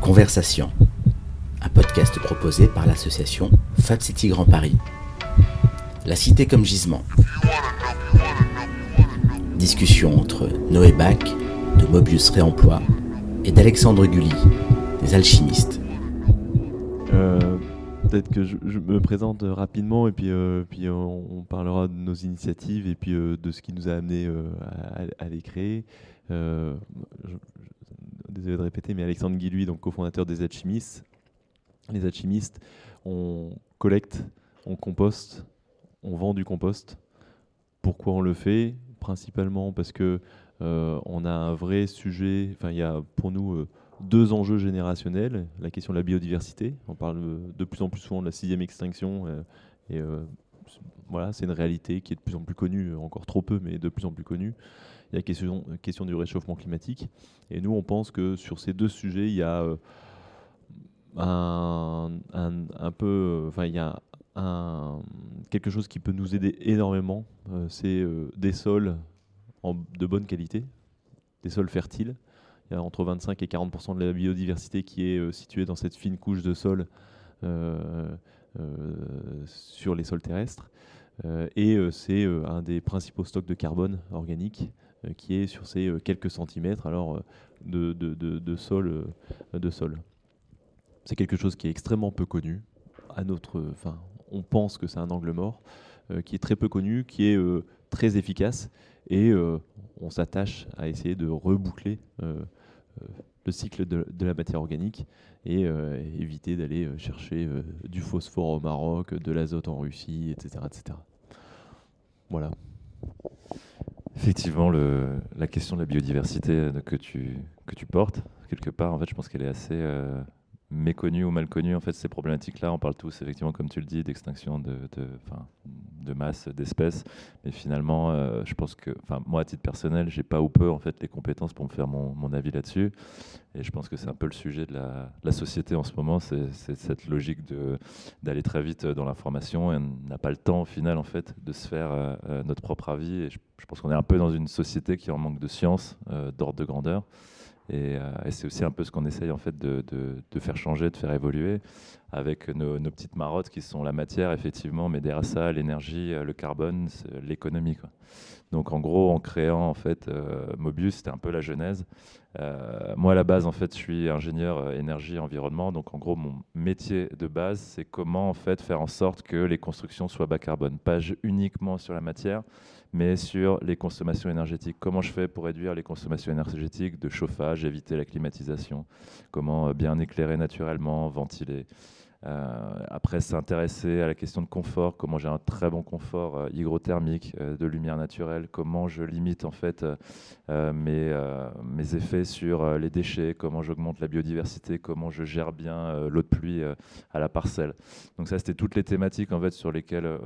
Conversation, un podcast proposé par l'association Fab City Grand Paris. La cité comme gisement. Discussion entre Noé Bach, de Mobius Réemploi, et d'Alexandre Gully, des Alchimistes. Peut-être que je me présente rapidement et puis on parlera de nos initiatives et puis de ce qui nous a amené à les créer. Désolé de répéter, mais Alexandre Gully, donc cofondateur des Alchimistes. Les Alchimistes, on collecte, on composte, on vend du compost. Pourquoi on le fait ? Principalement parce que on a un vrai sujet. Enfin, il y a pour nous deux enjeux générationnels. La question de la biodiversité. On parle de plus en plus souvent de la 6e extinction. Voilà, c'est une réalité qui est de plus en plus connue, encore trop peu, mais de plus en plus connue. Il y a la question du réchauffement climatique. Et nous, on pense que sur ces deux sujets, il y a quelque chose qui peut nous aider énormément. C'est des sols de bonne qualité, des sols fertiles. Il y a entre 25 et 40% de la biodiversité qui est située dans cette fine couche de sol sur les sols terrestres. C'est un des principaux stocks de carbone organique qui est sur ces quelques centimètres de sol. C'est quelque chose qui est extrêmement peu connu. On pense que c'est un angle mort, qui est très peu connu, qui est très efficace, et on s'attache à essayer de reboucler le cycle de la matière organique et éviter d'aller chercher du phosphore au Maroc, de l'azote en Russie, etc. etc. Voilà. Effectivement, la question de la biodiversité que tu portes, quelque part, en fait, je pense qu'elle est assez méconnue ou mal connue. En fait, ces problématiques-là, on parle tous, effectivement, comme tu le dis, d'extinction de masse d'espèces. Mais finalement, je pense que, moi, à titre personnel, j'ai pas ou peu, en fait, les compétences pour me faire mon avis là-dessus. Et je pense que c'est un peu le sujet de la société en ce moment, c'est cette logique d'aller très vite dans l'information, et on n'a pas le temps, au final, en fait, de se faire notre propre avis. Et je pense qu'on est un peu dans une société qui en manque de science, d'ordre de grandeur. Et c'est aussi un peu ce qu'on essaye en fait de faire changer, de faire évoluer avec nos petites marottes qui sont la matière, effectivement, mais derrière ça, l'énergie, le carbone, l'économie, quoi. Donc en gros, en créant en fait Mobius, c'était un peu la genèse. Moi à la base, en fait, je suis ingénieur énergie et environnement. Donc en gros, mon métier de base, c'est comment en fait faire en sorte que les constructions soient bas carbone, pas uniquement sur la matière, mais sur les consommations énergétiques. Comment je fais pour réduire les consommations énergétiques de chauffage, éviter la climatisation, comment bien éclairer naturellement, ventiler. Après, s'intéresser à la question de confort, comment j'ai un très bon confort hygrothermique, de lumière naturelle, comment je limite en fait mes effets sur les déchets, comment j'augmente la biodiversité, comment je gère bien l'eau de pluie à la parcelle. Donc ça, c'était toutes les thématiques en fait sur lesquelles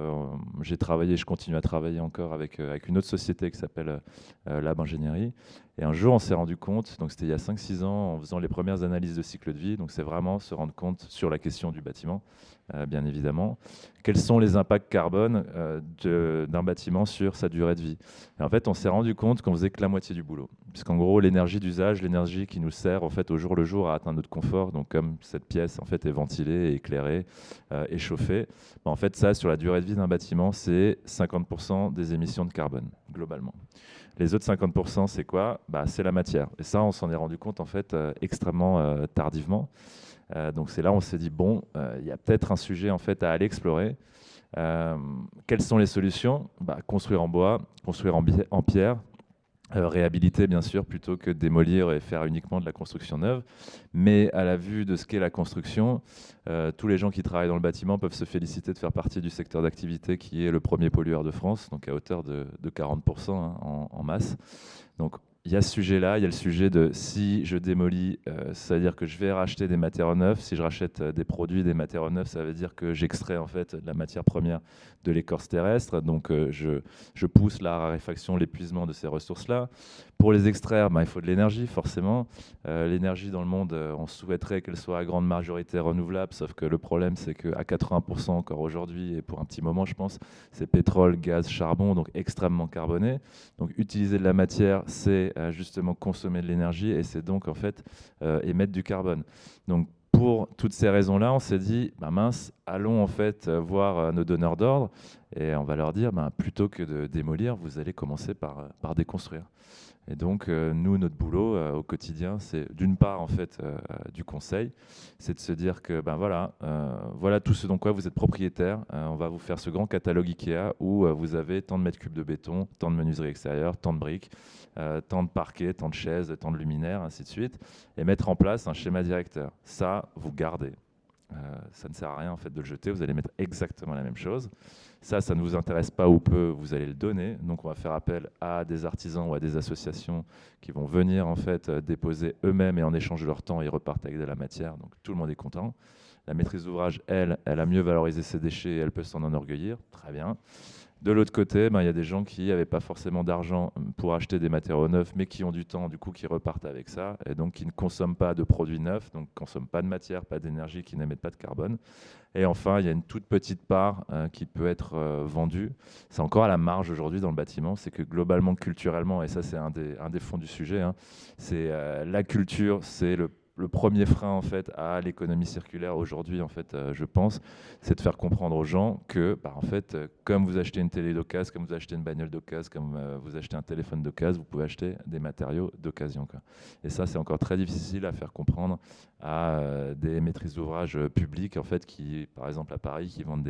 j'ai travaillé, je continue à travailler encore avec une autre société qui s'appelle Lab Ingénierie. Et un jour, on s'est rendu compte, donc c'était il y a 5-6 ans, en faisant les premières analyses de cycle de vie, donc c'est vraiment se rendre compte sur la question du bâtiment, bien évidemment, quels sont les impacts carbone d'un bâtiment sur sa durée de vie. Et en fait, on s'est rendu compte qu'on faisait que la moitié du boulot, puisqu'en gros, l'énergie d'usage, l'énergie qui nous sert en fait au jour le jour à atteindre notre confort, donc comme cette pièce en fait est ventilée, éclairée, et chauffée, en fait, ça, sur la durée de vie d'un bâtiment, c'est 50% des émissions de carbone, globalement. Les autres 50%, c'est quoi ? C'est la matière. Et ça, on s'en est rendu compte en fait extrêmement tardivement. Donc c'est là où on s'est dit, il y a peut-être un sujet en fait à aller explorer. Quelles sont les solutions ? Construire en bois, construire en pierre, réhabiliter bien sûr plutôt que démolir et faire uniquement de la construction neuve. Mais à la vue de ce qu'est la construction, tous les gens qui travaillent dans le bâtiment peuvent se féliciter de faire partie du secteur d'activité qui est le premier pollueur de France, donc à hauteur de 40% en masse. Donc il y a ce sujet-là, il y a le sujet de si je démolis, ça veut dire que je vais racheter des matériaux neufs. Si je rachète des produits, des matériaux neufs, ça veut dire que j'extrais en fait de la matière première de l'écorce terrestre. Donc je pousse la raréfaction, l'épuisement de ces ressources-là. Pour les extraire, il faut de l'énergie, forcément. L'énergie dans le monde, on souhaiterait qu'elle soit à grande majorité renouvelable, sauf que le problème, c'est qu'à 80% encore aujourd'hui, et pour un petit moment, je pense, c'est pétrole, gaz, charbon, donc extrêmement carboné. Donc utiliser de la matière, c'est justement consommer de l'énergie, et c'est donc en fait émettre du carbone. Donc pour toutes ces raisons-là, on s'est dit, mince, allons en fait voir nos donneurs d'ordre, et on va leur dire, plutôt que de démolir, vous allez commencer par déconstruire. Et donc, nous, notre boulot au quotidien, c'est d'une part, en fait, du conseil, c'est de se dire que, voilà tout ce dont quoi vous êtes propriétaire. On va vous faire ce grand catalogue Ikea où vous avez tant de mètres cubes de béton, tant de menuiserie extérieure, tant de briques, tant de parquets, tant de chaises, tant de luminaires, ainsi de suite, et mettre en place un schéma directeur. Ça, vous gardez. Ça ne sert à rien en fait de le jeter, vous allez mettre exactement la même chose. Ça ne vous intéresse pas ou peu, vous allez le donner. Donc on va faire appel à des artisans ou à des associations qui vont venir en fait déposer eux-mêmes et en échange de leur temps, ils repartent avec de la matière. Donc tout le monde est content. La maîtrise d'ouvrage, elle a mieux valorisé ses déchets et elle peut s'en enorgueillir. Très bien. De l'autre côté, il y a des gens qui n'avaient pas forcément d'argent pour acheter des matériaux neufs, mais qui ont du temps, du coup, qui repartent avec ça, et donc qui ne consomment pas de produits neufs, donc ne consomment pas de matière, pas d'énergie, qui n'émettent pas de carbone. Et enfin, il y a une toute petite part qui peut être vendue. C'est encore à la marge aujourd'hui dans le bâtiment, c'est que globalement, culturellement, et ça c'est un des fonds du sujet, c'est la culture, c'est le premier frein en fait à l'économie circulaire aujourd'hui, en fait, je pense, c'est de faire comprendre aux gens que, en fait, comme vous achetez une télé d'occasion, comme vous achetez une bagnole d'occasion, comme vous achetez un téléphone d'occasion, vous pouvez acheter des matériaux d'occasion. Et ça, c'est encore très difficile à faire comprendre à des maîtrises d'ouvrage publiques, en fait, qui, par exemple à Paris, qui vendent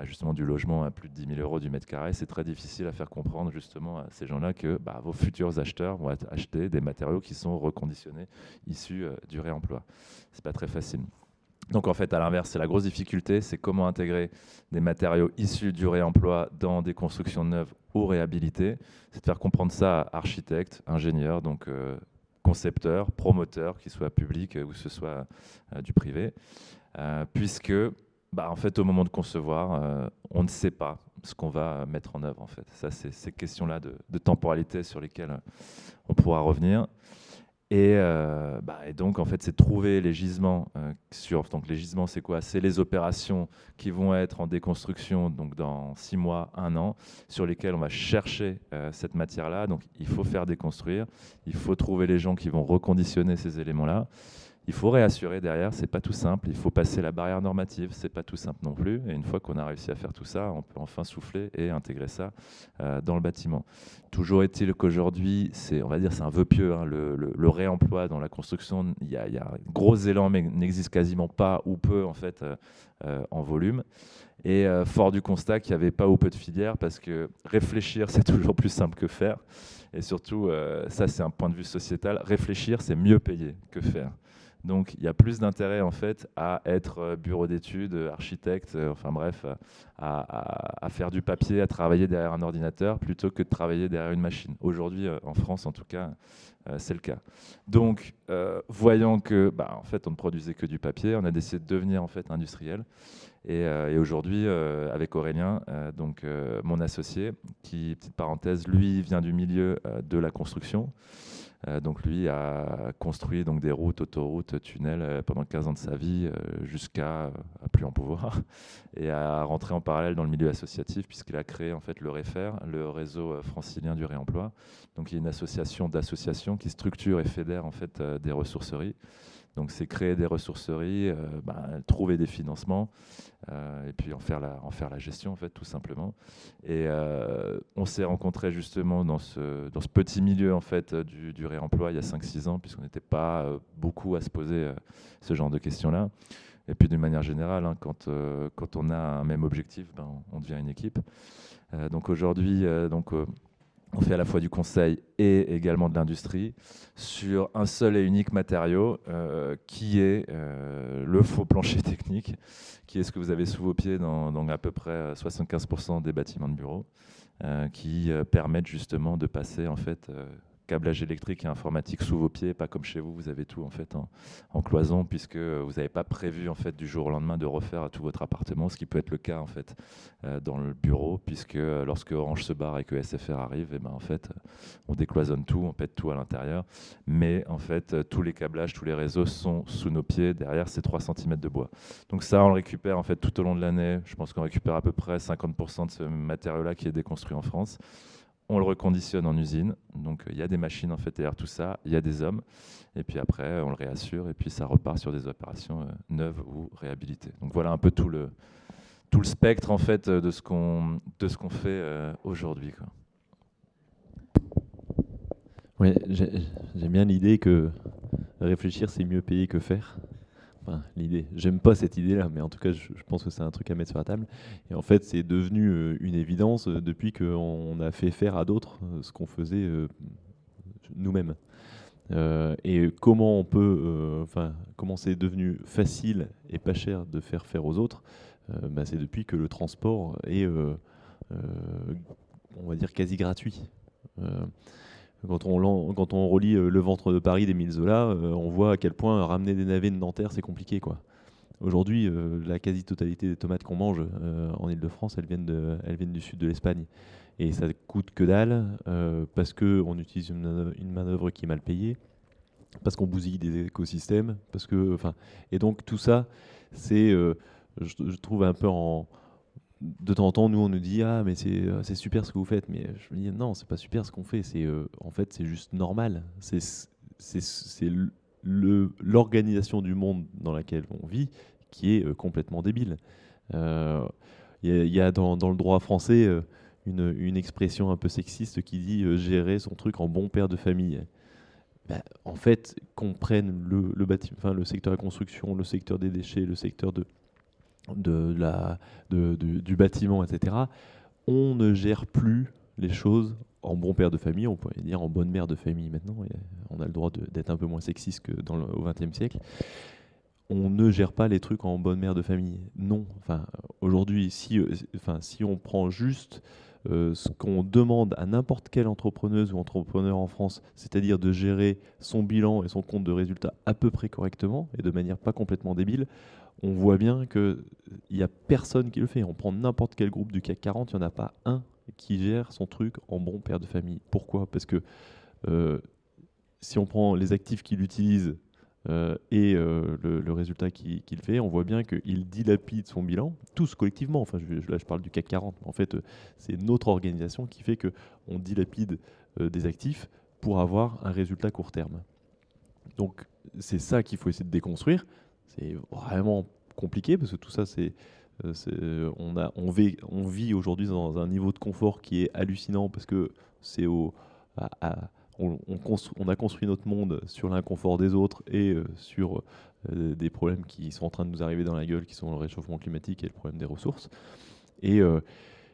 justement du logement à plus de 10 000 € du mètre carré. C'est très difficile à faire comprendre justement à ces gens-là que vos futurs acheteurs vont acheter des matériaux qui sont reconditionnés, issus du réemploi. C'est pas très facile. Donc en fait, à l'inverse, c'est la grosse difficulté, c'est comment intégrer des matériaux issus du réemploi dans des constructions neuves ou réhabilitées. C'est de faire comprendre ça à architectes, ingénieurs, donc concepteurs, promoteurs, qu'ils soient publics ou que ce soit du privé, puisque en fait, au moment de concevoir, on ne sait pas ce qu'on va mettre en œuvre. En fait. Ça, c'est ces questions-là de temporalité sur lesquelles on pourra revenir. Et donc, en fait, c'est trouver les gisements. Donc, les gisements, c'est quoi? C'est les opérations qui vont être en déconstruction donc dans 6 mois, 1 an, sur lesquelles on va chercher cette matière-là. Donc, il faut faire déconstruire. Il faut trouver les gens qui vont reconditionner ces éléments-là. Il faut réassurer derrière, c'est pas tout simple. Il faut passer la barrière normative, c'est pas tout simple non plus. Et une fois qu'on a réussi à faire tout ça, on peut enfin souffler et intégrer ça dans le bâtiment. Toujours est-il qu'aujourd'hui, on va dire, c'est un vœu pieux, le réemploi dans la construction. Il y a un gros élan, mais n'existe quasiment pas ou peu en fait en volume. Et fort du constat qu'il n'y avait pas ou peu de filières, parce que réfléchir, c'est toujours plus simple que faire. Et surtout, ça c'est un point de vue sociétal. Réfléchir, c'est mieux payé que faire. Donc, il y a plus d'intérêt en fait à être bureau d'études, architecte, enfin bref, à faire du papier, à travailler derrière un ordinateur plutôt que de travailler derrière une machine. Aujourd'hui, en France, en tout cas, c'est le cas. Donc, voyant que, en fait, on ne produisait que du papier, on a décidé de devenir en fait industriel. Et aujourd'hui, avec Aurélien, mon associé, qui, petite parenthèse, lui vient du milieu de la construction. Donc lui a construit donc des routes, autoroutes, tunnels pendant 15 ans de sa vie jusqu'à plus en pouvoir, et a rentré en parallèle dans le milieu associatif puisqu'il a créé en fait le REFER, le réseau francilien du réemploi. Donc il y a une association d'associations qui structure et fédère en fait des ressourceries. Donc c'est créer des ressourceries, trouver des financements et puis en faire la gestion en fait tout simplement. Et on s'est rencontrés justement dans ce petit milieu en fait du réemploi il y a 5-6 ans, puisqu'on n'était pas beaucoup à se poser ce genre de questions-là. Et puis d'une manière générale, quand on a un même objectif, on devient une équipe. Donc aujourd'hui, on fait à la fois du conseil et également de l'industrie sur un seul et unique matériau qui est le faux plancher technique, qui est ce que vous avez sous vos pieds dans à peu près 75% des bâtiments de bureaux, qui permettent justement de passer en fait câblage électrique et informatique sous vos pieds, pas comme chez vous, vous avez tout en fait en cloison, puisque vous n'avez pas prévu en fait du jour au lendemain de refaire tout votre appartement, ce qui peut être le cas en fait dans le bureau, puisque lorsque Orange se barre et que SFR arrive, et ben en fait on décloisonne tout, on pète tout à l'intérieur, mais en fait tous les câblages, tous les réseaux sont sous nos pieds, derrière ces 3 cm de bois. Donc ça on le récupère en fait tout au long de l'année. Je pense qu'on récupère à peu près 50% de ce matériau-là qui est déconstruit en France. On le reconditionne en usine, donc il y a des machines en fait derrière tout ça, il y a des hommes, et puis après on le réassure, et puis ça repart sur des opérations neuves ou réhabilitées. Donc voilà un peu tout le spectre en fait de ce qu'on fait aujourd'hui, quoi. Ouais, j'aime bien l'idée que réfléchir c'est mieux payé que faire. Enfin, l'idée, j'aime pas cette idée-là, mais en tout cas, je pense que c'est un truc à mettre sur la table. Et en fait, c'est devenu une évidence depuis qu'on a fait faire à d'autres ce qu'on faisait nous-mêmes. Et comment on peut, comment c'est devenu facile et pas cher de faire aux autres, c'est depuis que le transport est, on va dire, quasi gratuit. Quand on relit Le ventre de Paris d'Émile Zola, on voit à quel point ramener des navets de Nanterre, c'est compliqué, quoi. Aujourd'hui, la quasi-totalité des tomates qu'on mange en Ile-de-France, elles viennent du sud de l'Espagne. Et ça coûte que dalle, parce qu'on utilise une manœuvre qui est mal payée, parce qu'on bousille des écosystèmes, et donc tout ça, c'est, je trouve un peu de temps en temps, nous on nous dit ah mais c'est super ce que vous faites, mais je me dis non, c'est pas super ce qu'on fait, en fait c'est juste normal, c'est l'organisation du monde dans laquelle on vit qui est complètement débile. Il y a dans le droit français une expression un peu sexiste qui dit gérer son truc en bon père de famille. En fait, qu'on prenne le secteur de la construction, le secteur des déchets, le secteur du bâtiment, etc., on ne gère plus les choses en bon père de famille, on pourrait dire en bonne mère de famille maintenant, et on a le droit d'être un peu moins sexiste que au XXe siècle. On ne gère pas les trucs en bonne mère de famille. Non. Aujourd'hui, si on prend juste ce qu'on demande à n'importe quelle entrepreneuse ou entrepreneur en France, c'est-à-dire de gérer son bilan et son compte de résultat à peu près correctement et de manière pas complètement débile, on voit bien qu'il n'y a personne qui le fait. On prend n'importe quel groupe du CAC 40, il n'y en a pas un qui gère son truc en bon père de famille. Pourquoi ? Parce que si on prend les actifs qu'il utilise et le résultat qu'il fait, on voit bien qu'il dilapide son bilan, tous collectivement. Là, je parle du CAC 40. En fait, c'est notre organisation qui fait qu'on dilapide des actifs pour avoir un résultat court terme. Donc, c'est ça qu'il faut essayer de déconstruire. C'est vraiment compliqué parce que tout ça, on vit aujourd'hui dans un niveau de confort qui est hallucinant parce que c'est on a construit notre monde sur l'inconfort des autres et sur des problèmes qui sont en train de nous arriver dans la gueule, qui sont le réchauffement climatique et le problème des ressources. Et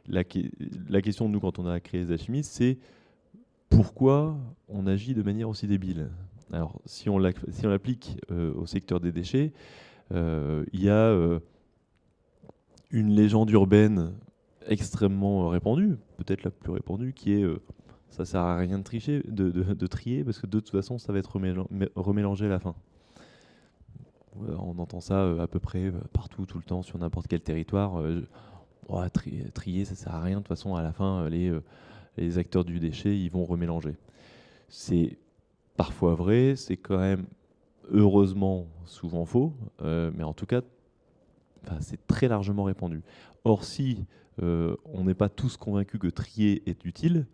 la question, nous, quand on a créé les alchimistes, c'est pourquoi on agit de manière aussi débile ? Alors, si on l'applique au secteur des déchets, il y a une légende urbaine extrêmement répandue, peut-être la plus répandue, qui est ça sert à rien de tricher, de trier, parce que de toute façon, ça va être remélangé à la fin. On entend ça à peu près partout, tout le temps, sur n'importe quel territoire. Trier, ça sert à rien. De toute façon, à la fin, les acteurs du déchet, ils vont remélanger. C'est parfois vrai, c'est quand même heureusement souvent faux, mais en tout cas, c'est très largement répandu. Or, si on n'est pas tous convaincus que trier est utile,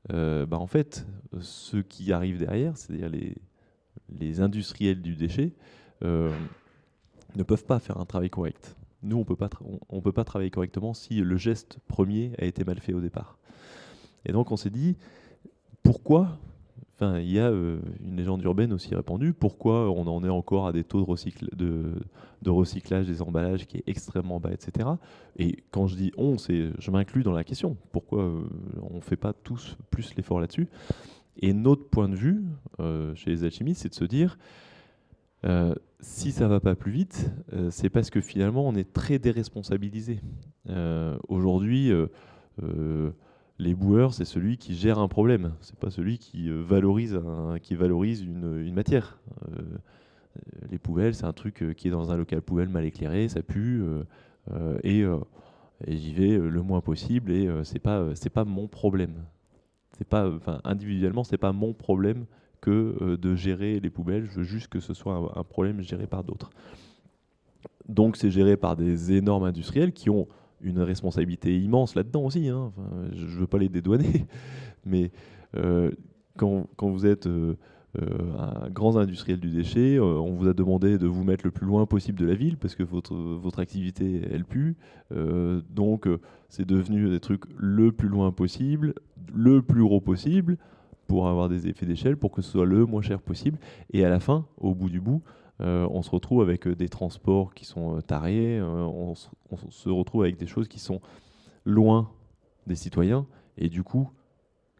en fait, ceux qui arrivent derrière, c'est-à-dire les industriels du déchet, ne peuvent pas faire un travail correct. Nous, on peut pas travailler correctement si le geste premier a été mal fait au départ. Et donc, on s'est dit, pourquoi ? Il y a une légende urbaine aussi répandue. Pourquoi on en est encore à des taux de recyclage des emballages qui est extrêmement bas, etc. Et quand je dis on, je m'inclus dans la question. Pourquoi on ne fait pas tous plus l'effort là-dessus ? Et notre point de vue chez les alchimistes, c'est de se dire si ça ne va pas plus vite, c'est parce que finalement on est très déresponsabilisé. Aujourd'hui, l'éboueur, c'est celui qui gère un problème. C'est pas celui qui valorise une matière. Les poubelles, c'est un truc qui est dans un local poubelle mal éclairé, ça pue, et j'y vais le moins possible, et c'est pas mon problème. Individuellement, c'est pas mon problème que de gérer les poubelles. Je veux juste que ce soit un problème géré par d'autres. Donc c'est géré par des énormes industriels qui ont une responsabilité immense là-dedans aussi, hein. Enfin, je ne veux pas les dédouaner, mais quand vous êtes un grand industriel du déchet, on vous a demandé de vous mettre le plus loin possible de la ville parce que votre activité, elle pue. Donc c'est devenu des trucs le plus loin possible, le plus gros possible, pour avoir des effets d'échelle, pour que ce soit le moins cher possible. Et à la fin, au bout du bout, on se retrouve avec des transports qui sont tarés, on se retrouve avec des choses qui sont loin des citoyens, et du coup,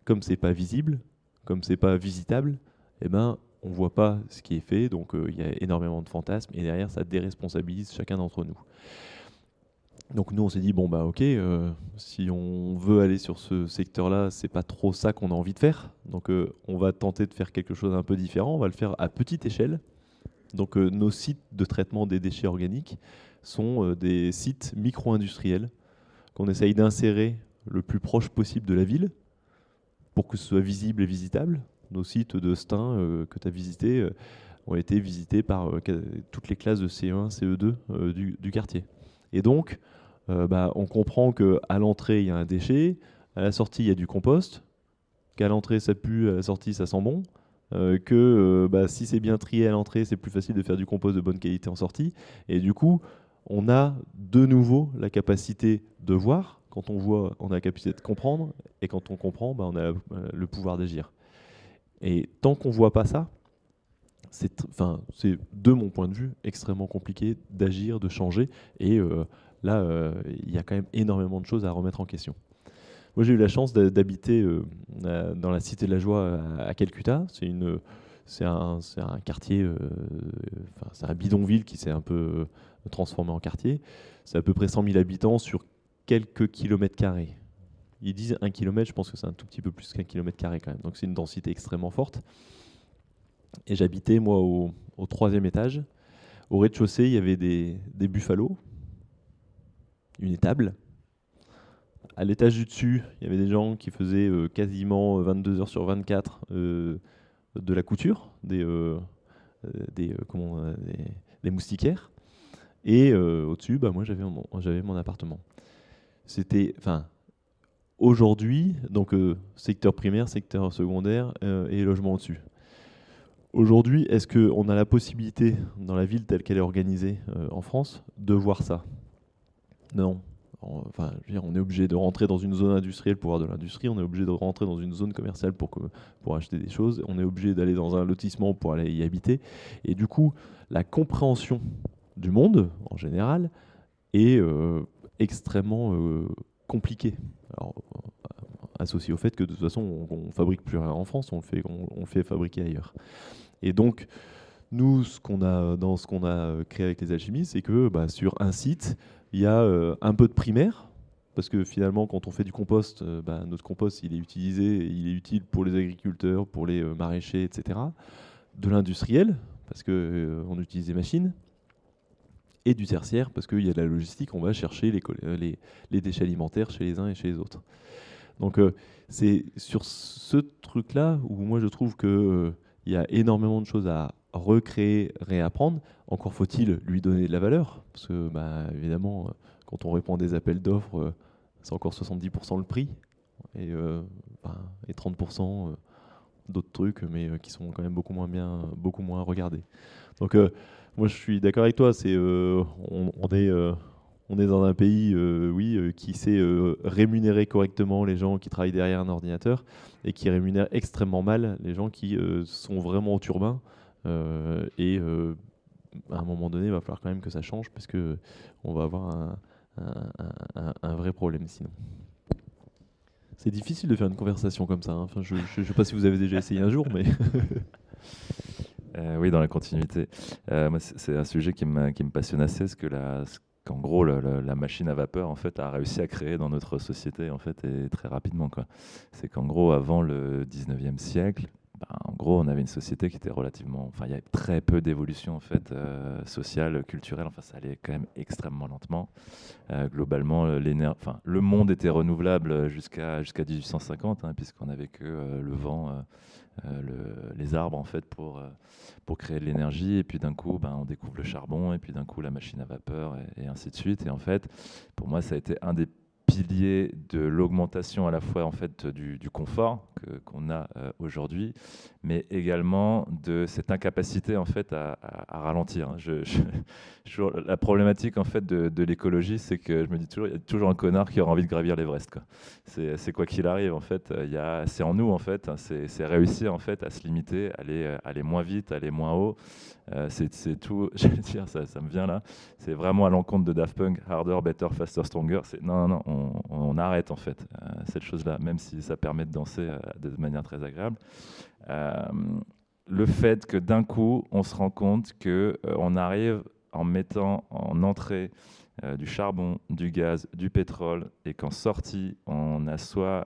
comme c'est pas visible, comme c'est pas visitable, eh ben, on voit pas ce qui est fait, donc il y a énormément de fantasmes, et derrière ça déresponsabilise chacun d'entre nous. Donc nous on s'est dit bon bah ok, si on veut aller sur ce secteur-là, c'est pas trop ça qu'on a envie de faire, donc on va tenter de faire quelque chose un peu différent, on va le faire à petite échelle. Donc nos sites de traitement des déchets organiques sont des sites micro-industriels qu'on essaye d'insérer le plus proche possible de la ville pour que ce soit visible et visitable. Nos sites de Stein que tu as visités ont été visités par toutes les classes de CE1, CE2 du quartier. Et donc, on comprend qu'à l'entrée, il y a un déchet, à la sortie, il y a du compost, qu'à l'entrée, ça pue, à la sortie, ça sent bon. Si c'est bien trié à l'entrée, c'est plus facile de faire du compost de bonne qualité en sortie. Et du coup, on a de nouveau la capacité de voir. Quand on voit, on a la capacité de comprendre. Et quand on comprend, on a le pouvoir d'agir. Et tant qu'on ne voit pas ça, c'est de mon point de vue extrêmement compliqué d'agir, de changer. Et là, il y a quand même énormément de choses à remettre en question. Moi, j'ai eu la chance d'habiter dans la Cité de la Joie à Calcutta. C'est un quartier, c'est un bidonville qui s'est un peu transformé en quartier. C'est à peu près 100 000 habitants sur quelques kilomètres carrés. Ils disent 1 kilomètre, je pense que c'est un tout petit peu plus qu'1 kilomètre carré quand même. Donc c'est une densité extrêmement forte. Et j'habitais, moi, au 3e étage. Au rez-de-chaussée, il y avait des buffalos, une étable. À l'étage du dessus, il y avait des gens qui faisaient quasiment 22 heures sur 24 de la couture, des moustiquaires. Et au-dessus, moi, j'avais mon appartement. Aujourd'hui, donc secteur primaire, secteur secondaire et logement au-dessus. Aujourd'hui, est-ce qu'on a la possibilité, dans la ville telle qu'elle est organisée en France, de voir ça ? Non. On est obligé de rentrer dans une zone industrielle pour avoir de l'industrie, on est obligé de rentrer dans une zone commerciale pour acheter des choses, on est obligé d'aller dans un lotissement pour aller y habiter. Et du coup, la compréhension du monde, en général, est extrêmement compliquée. Alors, associé au fait que de toute façon, on ne fabrique plus rien en France, on le fait fabriquer ailleurs. Et donc, nous, ce qu'on a créé avec les alchimistes, c'est que sur un site, il y a un peu de primaire, parce que finalement, quand on fait du compost, notre compost, il est utile pour les agriculteurs, pour les maraîchers, etc. De l'industriel, parce qu'on utilise des machines, et du tertiaire, parce qu'il y a de la logistique, on va chercher les déchets alimentaires chez les uns et chez les autres. Donc c'est sur ce truc-là où moi je trouve qu'il y a énormément de choses à recréer, réapprendre. Encore faut-il lui donner de la valeur, parce que évidemment, quand on répond à des appels d'offres, c'est encore 70% le prix, et 30% d'autres trucs, mais qui sont quand même beaucoup moins regardés. Donc moi je suis d'accord avec toi, on est dans un pays qui sait rémunérer correctement les gens qui travaillent derrière un ordinateur et qui rémunère extrêmement mal les gens qui sont vraiment au turbin. À un moment donné, il va falloir quand même que ça change parce qu'on va avoir un vrai problème sinon. C'est difficile de faire une conversation comme ça. Hein. Enfin, je ne sais pas si vous avez déjà essayé un jour, mais... Oui, dans la continuité. Moi, c'est un sujet qui me passionne assez, parce que qu'en gros la machine à vapeur en fait a réussi à créer dans notre société en fait et très rapidement quoi. C'est qu'en gros avant le 19e siècle, en gros on avait une société qui était relativement, enfin il y avait très peu d'évolution en fait sociale, culturelle, enfin ça allait quand même extrêmement lentement. Globalement le monde était renouvelable jusqu'à 1850 hein, puisqu'on n'avait que le vent, les arbres en fait pour créer de l'énergie et puis d'un coup on découvre le charbon et puis d'un coup la machine à vapeur et ainsi de suite et en fait pour moi ça a été un des piliers de l'augmentation à la fois en fait du confort qu'on a aujourd'hui mais également de cette incapacité en fait à ralentir hein. Toujours, la problématique en fait de l'écologie c'est que je me dis toujours il y a toujours un connard qui aura envie de gravir l'Everest quoi. C'est quoi qu'il arrive en fait c'est en nous en fait hein, c'est réussir en fait à se limiter aller moins vite aller moins haut c'est tout j'allais dire ça me vient là c'est vraiment à l'encontre de Daft Punk harder better faster stronger non on arrête en fait cette chose là même si ça permet de danser de manière très agréable le fait que d'un coup on se rend compte que on arrive en mettant en entrée du charbon, du gaz, du pétrole, et qu'en sortie, on a soit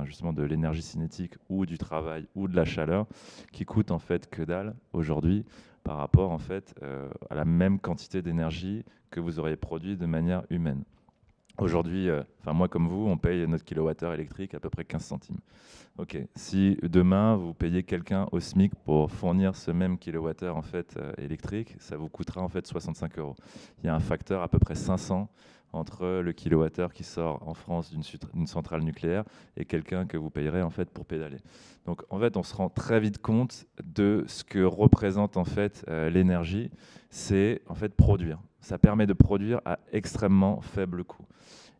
justement de l'énergie cinétique ou du travail ou de la chaleur qui coûte en fait que dalle aujourd'hui par rapport en fait à la même quantité d'énergie que vous auriez produit de manière humaine. Aujourd'hui, moi comme vous, on paye notre kilowattheure électrique à peu près 15 centimes. Ok, si demain vous payez quelqu'un au SMIC pour fournir ce même kilowattheure en fait électrique, ça vous coûtera en fait 65 euros. Il y a un facteur à peu près 500 entre le kilowattheure qui sort en France d'une centrale nucléaire et quelqu'un que vous payerez en fait pour pédaler. Donc en fait, on se rend très vite compte de ce que représente en fait l'énergie, c'est en fait produire. Ça permet de produire à extrêmement faible coût.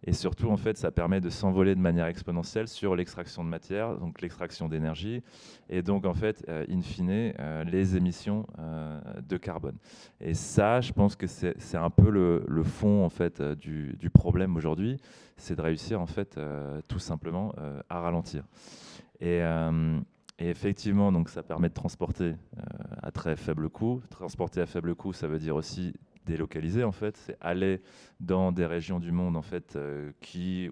Et surtout, en fait, ça permet de s'envoler de manière exponentielle sur l'extraction de matière, donc l'extraction d'énergie, et donc, en fait, in fine, les émissions de carbone. Et ça, je pense que c'est un peu le fond, en fait, du problème aujourd'hui, c'est de réussir, en fait, tout simplement à ralentir. Et effectivement, donc, ça permet de transporter à très faible coût. Transporter à faible coût, ça veut dire aussi délocaliser en fait, c'est aller dans des régions du monde en fait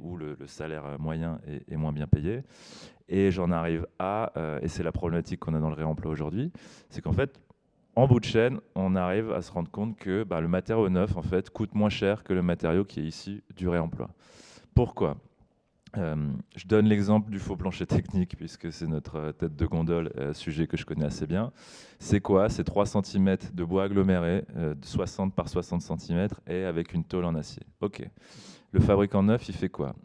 où le salaire moyen est moins bien payé. Et j'en arrive et c'est la problématique qu'on a dans le réemploi aujourd'hui, c'est qu'en fait en bout de chaîne, on arrive à se rendre compte que le matériau neuf en fait coûte moins cher que le matériau qui est issu du réemploi. Pourquoi ? Je donne l'exemple du faux plancher technique, puisque c'est notre tête de gondole, sujet que je connais assez bien. C'est quoi ? C'est 3 cm de bois aggloméré, de 60 par 60 cm, et avec une tôle en acier. Ok. Le fabricant neuf, il fait quoi ?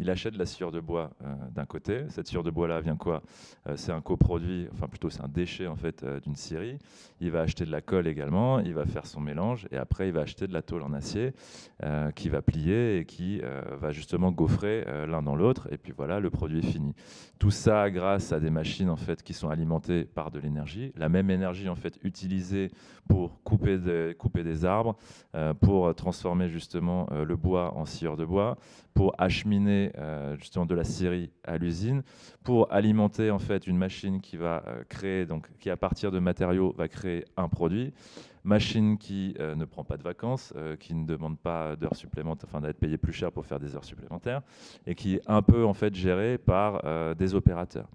Il achète de la sciure de bois d'un côté. Cette sciure de bois-là vient quoi ? C'est un coproduit, enfin plutôt c'est un déchet en fait d'une scierie. Il va acheter de la colle également, il va faire son mélange et après il va acheter de la tôle en acier qui va plier et qui va justement gaufrer l'un dans l'autre. Et puis voilà, le produit est fini. Tout ça grâce à des machines en fait qui sont alimentées par de l'énergie. La même énergie en fait utilisée pour couper des arbres, pour transformer justement le bois en sciure de bois, pour acheminer justement de la scierie à l'usine, pour alimenter en fait une machine qui va créer, donc qui à partir de matériaux va créer un produit, machine qui ne prend pas de vacances, qui ne demande pas d'heures supplémentaires, enfin d'être payée plus cher pour faire des heures supplémentaires, et qui est un peu en fait gérée par des opérateurs.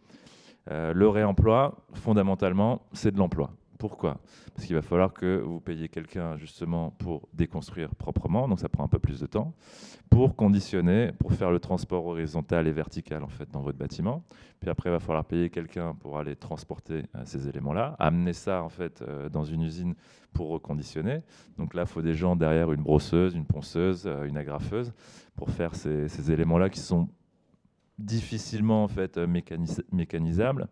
Le réemploi, fondamentalement, c'est de l'emploi. Pourquoi ? Parce qu'il va falloir que vous payiez quelqu'un justement pour déconstruire proprement, donc ça prend un peu plus de temps, pour conditionner, pour faire le transport horizontal et vertical en fait dans votre bâtiment. Puis après, il va falloir payer quelqu'un pour aller transporter ces éléments-là, amener ça en fait dans une usine pour reconditionner. Donc là, il faut des gens derrière une brosseuse, une ponceuse, une agrafeuse pour faire ces éléments-là qui sont difficilement en fait mécanisables,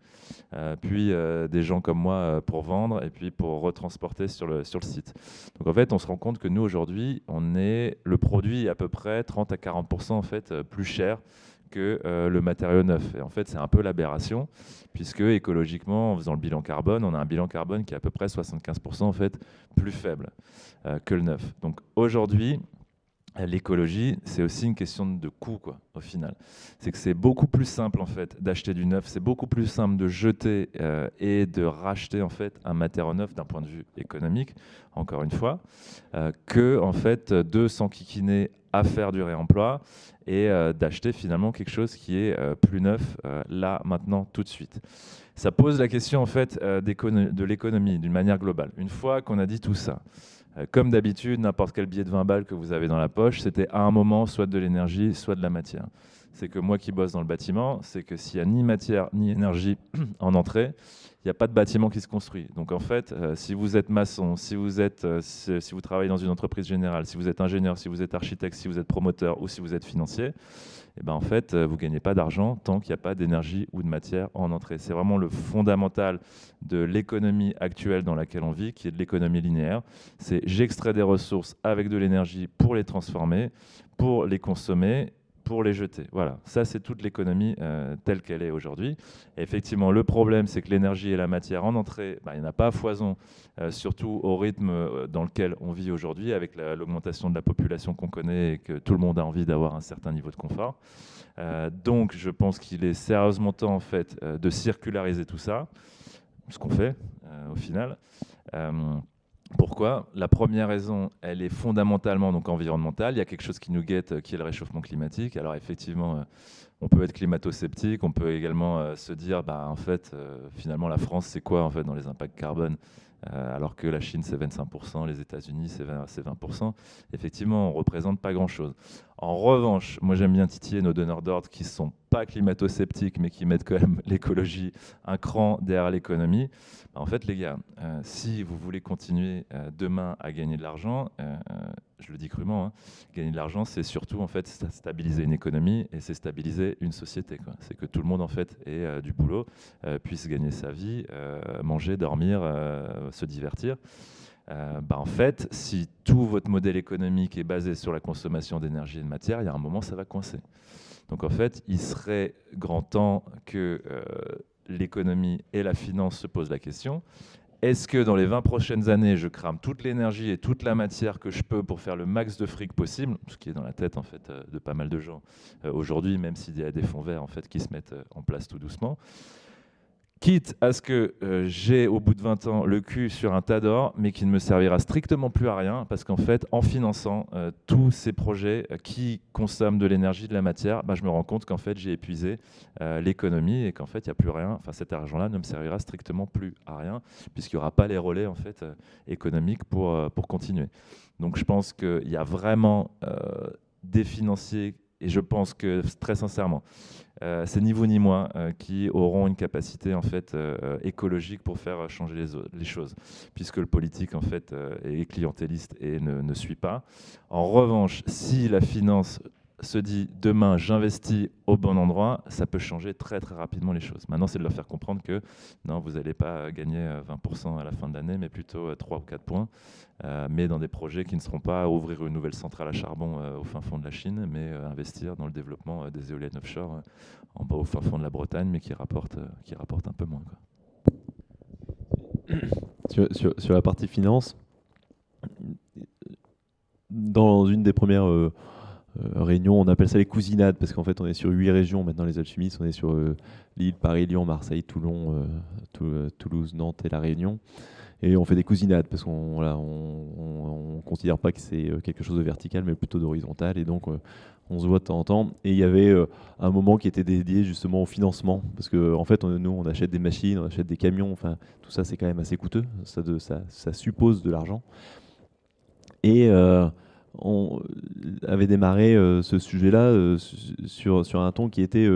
puis des gens comme moi pour vendre et puis pour retransporter sur le site. Donc en fait on se rend compte que nous aujourd'hui le produit est à peu près 30 à 40% en fait plus cher que le matériau neuf. Et en fait c'est un peu l'aberration puisque écologiquement en faisant le bilan carbone, on a un bilan carbone qui est à peu près 75% en fait plus faible que le neuf. Donc aujourd'hui l'écologie, c'est aussi une question de coût, quoi, au final. C'est que c'est beaucoup plus simple, en fait, d'acheter du neuf, c'est beaucoup plus simple de jeter et de racheter, en fait, un matériau neuf d'un point de vue économique, encore une fois, que, en fait, de s'enquiquiner à faire du réemploi et d'acheter finalement quelque chose qui est plus neuf, là, maintenant, tout de suite. Ça pose la question, en fait, de l'économie, d'une manière globale. Une fois qu'on a dit tout ça, comme d'habitude, n'importe quel billet de 20 balles que vous avez dans la poche, c'était à un moment soit de l'énergie, soit de la matière. C'est que moi qui bosse dans le bâtiment, c'est que s'il n'y a ni matière ni énergie en entrée, il n'y a pas de bâtiment qui se construit. Donc en fait, si vous êtes maçon, si vous travaillez dans une entreprise générale, si vous êtes ingénieur, si vous êtes architecte, si vous êtes promoteur ou si vous êtes financier, eh ben en fait, vous ne gagnez pas d'argent tant qu'il n'y a pas d'énergie ou de matière en entrée. C'est vraiment le fondamental de l'économie actuelle dans laquelle on vit, qui est de l'économie linéaire. C'est j'extrais des ressources avec de l'énergie pour les transformer, pour les consommer, pour les jeter. Voilà, ça c'est toute l'économie telle qu'elle est aujourd'hui. Et effectivement, le problème, c'est que l'énergie et la matière en entrée, il n'y en a pas à foison, surtout au rythme dans lequel on vit aujourd'hui, avec l'augmentation de la population qu'on connaît et que tout le monde a envie d'avoir un certain niveau de confort. Donc, je pense qu'il est sérieusement temps, en fait, de circulariser tout ça, ce qu'on fait au final. Pourquoi? La première raison, elle est fondamentalement donc environnementale. Il y a quelque chose qui nous guette, qui est le réchauffement climatique. Alors effectivement, on peut être climato-sceptique, on peut également se dire, en fait, finalement, la France, c'est quoi en fait dans les impacts carbone? Alors que la Chine, c'est 25%, les États-Unis, c'est 20%. Effectivement, on ne représente pas grand-chose. En revanche, moi, j'aime bien titiller nos donneurs d'ordre qui ne sont pas climato-sceptiques, mais qui mettent quand même l'écologie un cran derrière l'économie. En fait, les gars, si vous voulez continuer demain à gagner de l'argent, je le dis crûment, hein, gagner de l'argent, c'est surtout en fait stabiliser une économie et c'est stabiliser une société, quoi. C'est que tout le monde en fait ait du boulot, puisse gagner sa vie, manger, dormir, se divertir. En fait, si tout votre modèle économique est basé sur la consommation d'énergie et de matière, il y a un moment, ça va coincer. Donc en fait, il serait grand temps que l'économie et la finance se posent la question. Est-ce que dans les 20 prochaines années, je crame toute l'énergie et toute la matière que je peux pour faire le max de fric possible, ce qui est dans la tête en fait, de pas mal de gens aujourd'hui, même s'il y a des fonds verts en fait, qui se mettent en place tout doucement, quitte à ce que j'ai au bout de 20 ans le cul sur un tas d'or, mais qui ne me servira strictement plus à rien, parce qu'en fait, en finançant tous ces projets qui consomment de l'énergie, de la matière, je me rends compte qu'en fait, j'ai épuisé l'économie et qu'en fait, il n'y a plus rien. Enfin, cet argent-là ne me servira strictement plus à rien, puisqu'il n'y aura pas les relais en fait, économiques pour continuer. Donc, je pense qu'il y a vraiment des financiers, et je pense que, très sincèrement, c'est ni vous ni moi qui auront une capacité en fait, écologique pour faire changer les choses, puisque le politique en fait, est clientéliste et ne suit pas. En revanche, si la finance se dit demain j'investis au bon endroit, ça peut changer très très rapidement les choses. Maintenant, c'est de leur faire comprendre que non, vous n'allez pas gagner 20% à la fin de l'année, mais plutôt 3 ou 4 points, mais dans des projets qui ne seront pas ouvrir une nouvelle centrale à charbon au fin fond de la Chine, mais investir dans le développement des éoliennes offshore en bas au fin fond de la Bretagne, mais qui rapportent un peu moins, quoi. Sur la partie finance, dans une des premières réunions, on appelle ça les cousinades, parce qu'en fait on est sur 8 régions maintenant, les alchimistes, on est sur Lille, Paris, Lyon, Marseille, Toulon, Toulouse, Nantes et La Réunion. Et on fait des cousinades, parce qu'on ne considère pas que c'est quelque chose de vertical, mais plutôt d'horizontal. Et donc on se voit de temps en temps. Et il y avait un moment qui était dédié justement au financement, parce qu'en fait nous on achète des machines, on achète des camions, enfin tout ça c'est quand même assez coûteux, ça suppose de l'argent. Et on avait démarré ce sujet-là sur un ton qui était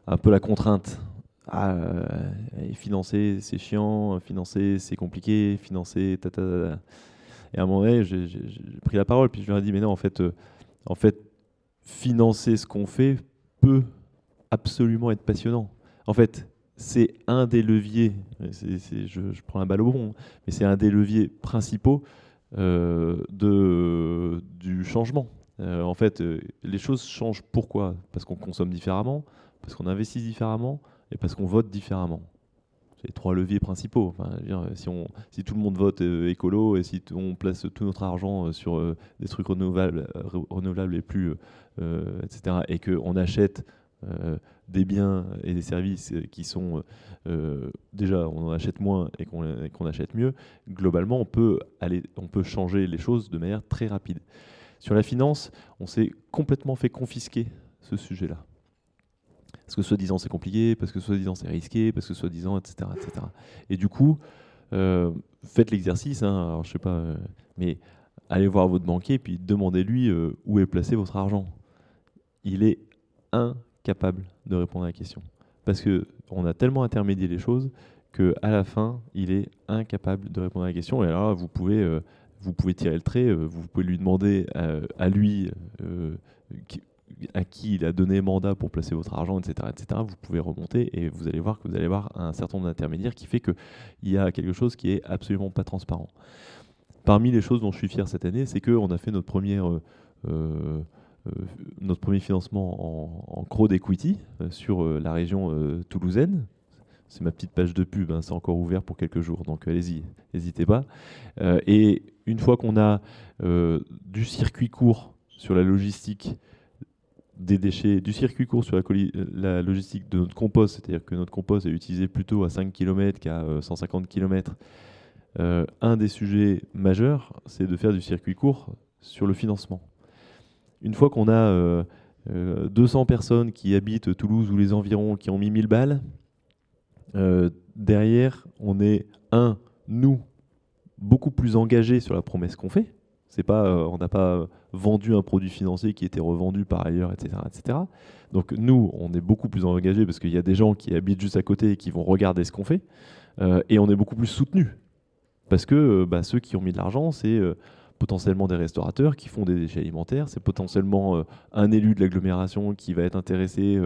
un peu la contrainte. Financer c'est chiant, financer c'est compliqué, financer ta. Et à un moment donné, j'ai pris la parole, puis je leur ai dit mais non, en fait, financer ce qu'on fait peut absolument être passionnant. En fait, c'est un des leviers, je prends la balle au bon, mais c'est un des leviers principaux du changement. En fait, les choses changent pourquoi? Parce qu'on consomme différemment, parce qu'on investit différemment et parce qu'on vote différemment. c'est les 3 leviers principaux. Enfin, je veux dire, si tout le monde vote écolo et si on place tout notre argent sur des trucs renouvelables et plus, etc., et qu'on achète des biens et des services qui sont déjà on en achète moins et qu'on achète mieux, globalement on peut changer les choses de manière très rapide. Sur la finance, on s'est complètement fait confisquer ce sujet-là. Parce que soi-disant c'est compliqué, parce que soi-disant c'est risqué, parce que soi-disant, etc., etc. Et du coup, faites l'exercice, hein, alors je sais pas, mais allez voir votre banquier et puis demandez-lui où est placé votre argent. Il est incapable de répondre à la question. Parce qu'on a tellement intermédié les choses qu'à la fin, il est incapable de répondre à la question. Et alors, vous pouvez tirer le trait, vous pouvez lui demander à lui à qui il a donné mandat pour placer votre argent, etc., etc. Vous pouvez remonter et vous allez voir que vous allez avoir un certain nombre d'intermédiaires qui fait qu'il y a quelque chose qui est absolument pas transparent. Parmi les choses dont je suis fier cette année, c'est qu'on a fait notre premier financement en crowd equity sur la région toulousaine. C'est ma petite page de pub, hein, c'est encore ouvert pour quelques jours, donc allez-y, n'hésitez pas. Et une fois qu'on a du circuit court sur la logistique des déchets, du circuit court sur la logistique de notre compost, c'est-à-dire que notre compost est utilisé plutôt à 5 km qu'à 150 km, un des sujets majeurs, c'est de faire du circuit court sur le financement. Une fois qu'on a 200 personnes qui habitent Toulouse ou les environs, qui ont mis 1000 balles, derrière, on est, nous, beaucoup plus engagés sur la promesse qu'on fait. C'est pas, on n'a pas vendu un produit financier qui était revendu par ailleurs, etc., etc. Donc nous, on est beaucoup plus engagés parce qu'il y a des gens qui habitent juste à côté et qui vont regarder ce qu'on fait. Et on est beaucoup plus soutenus. Parce que ceux qui ont mis de l'argent, c'est potentiellement des restaurateurs qui font des déchets alimentaires, c'est potentiellement un élu de l'agglomération qui va être intéressé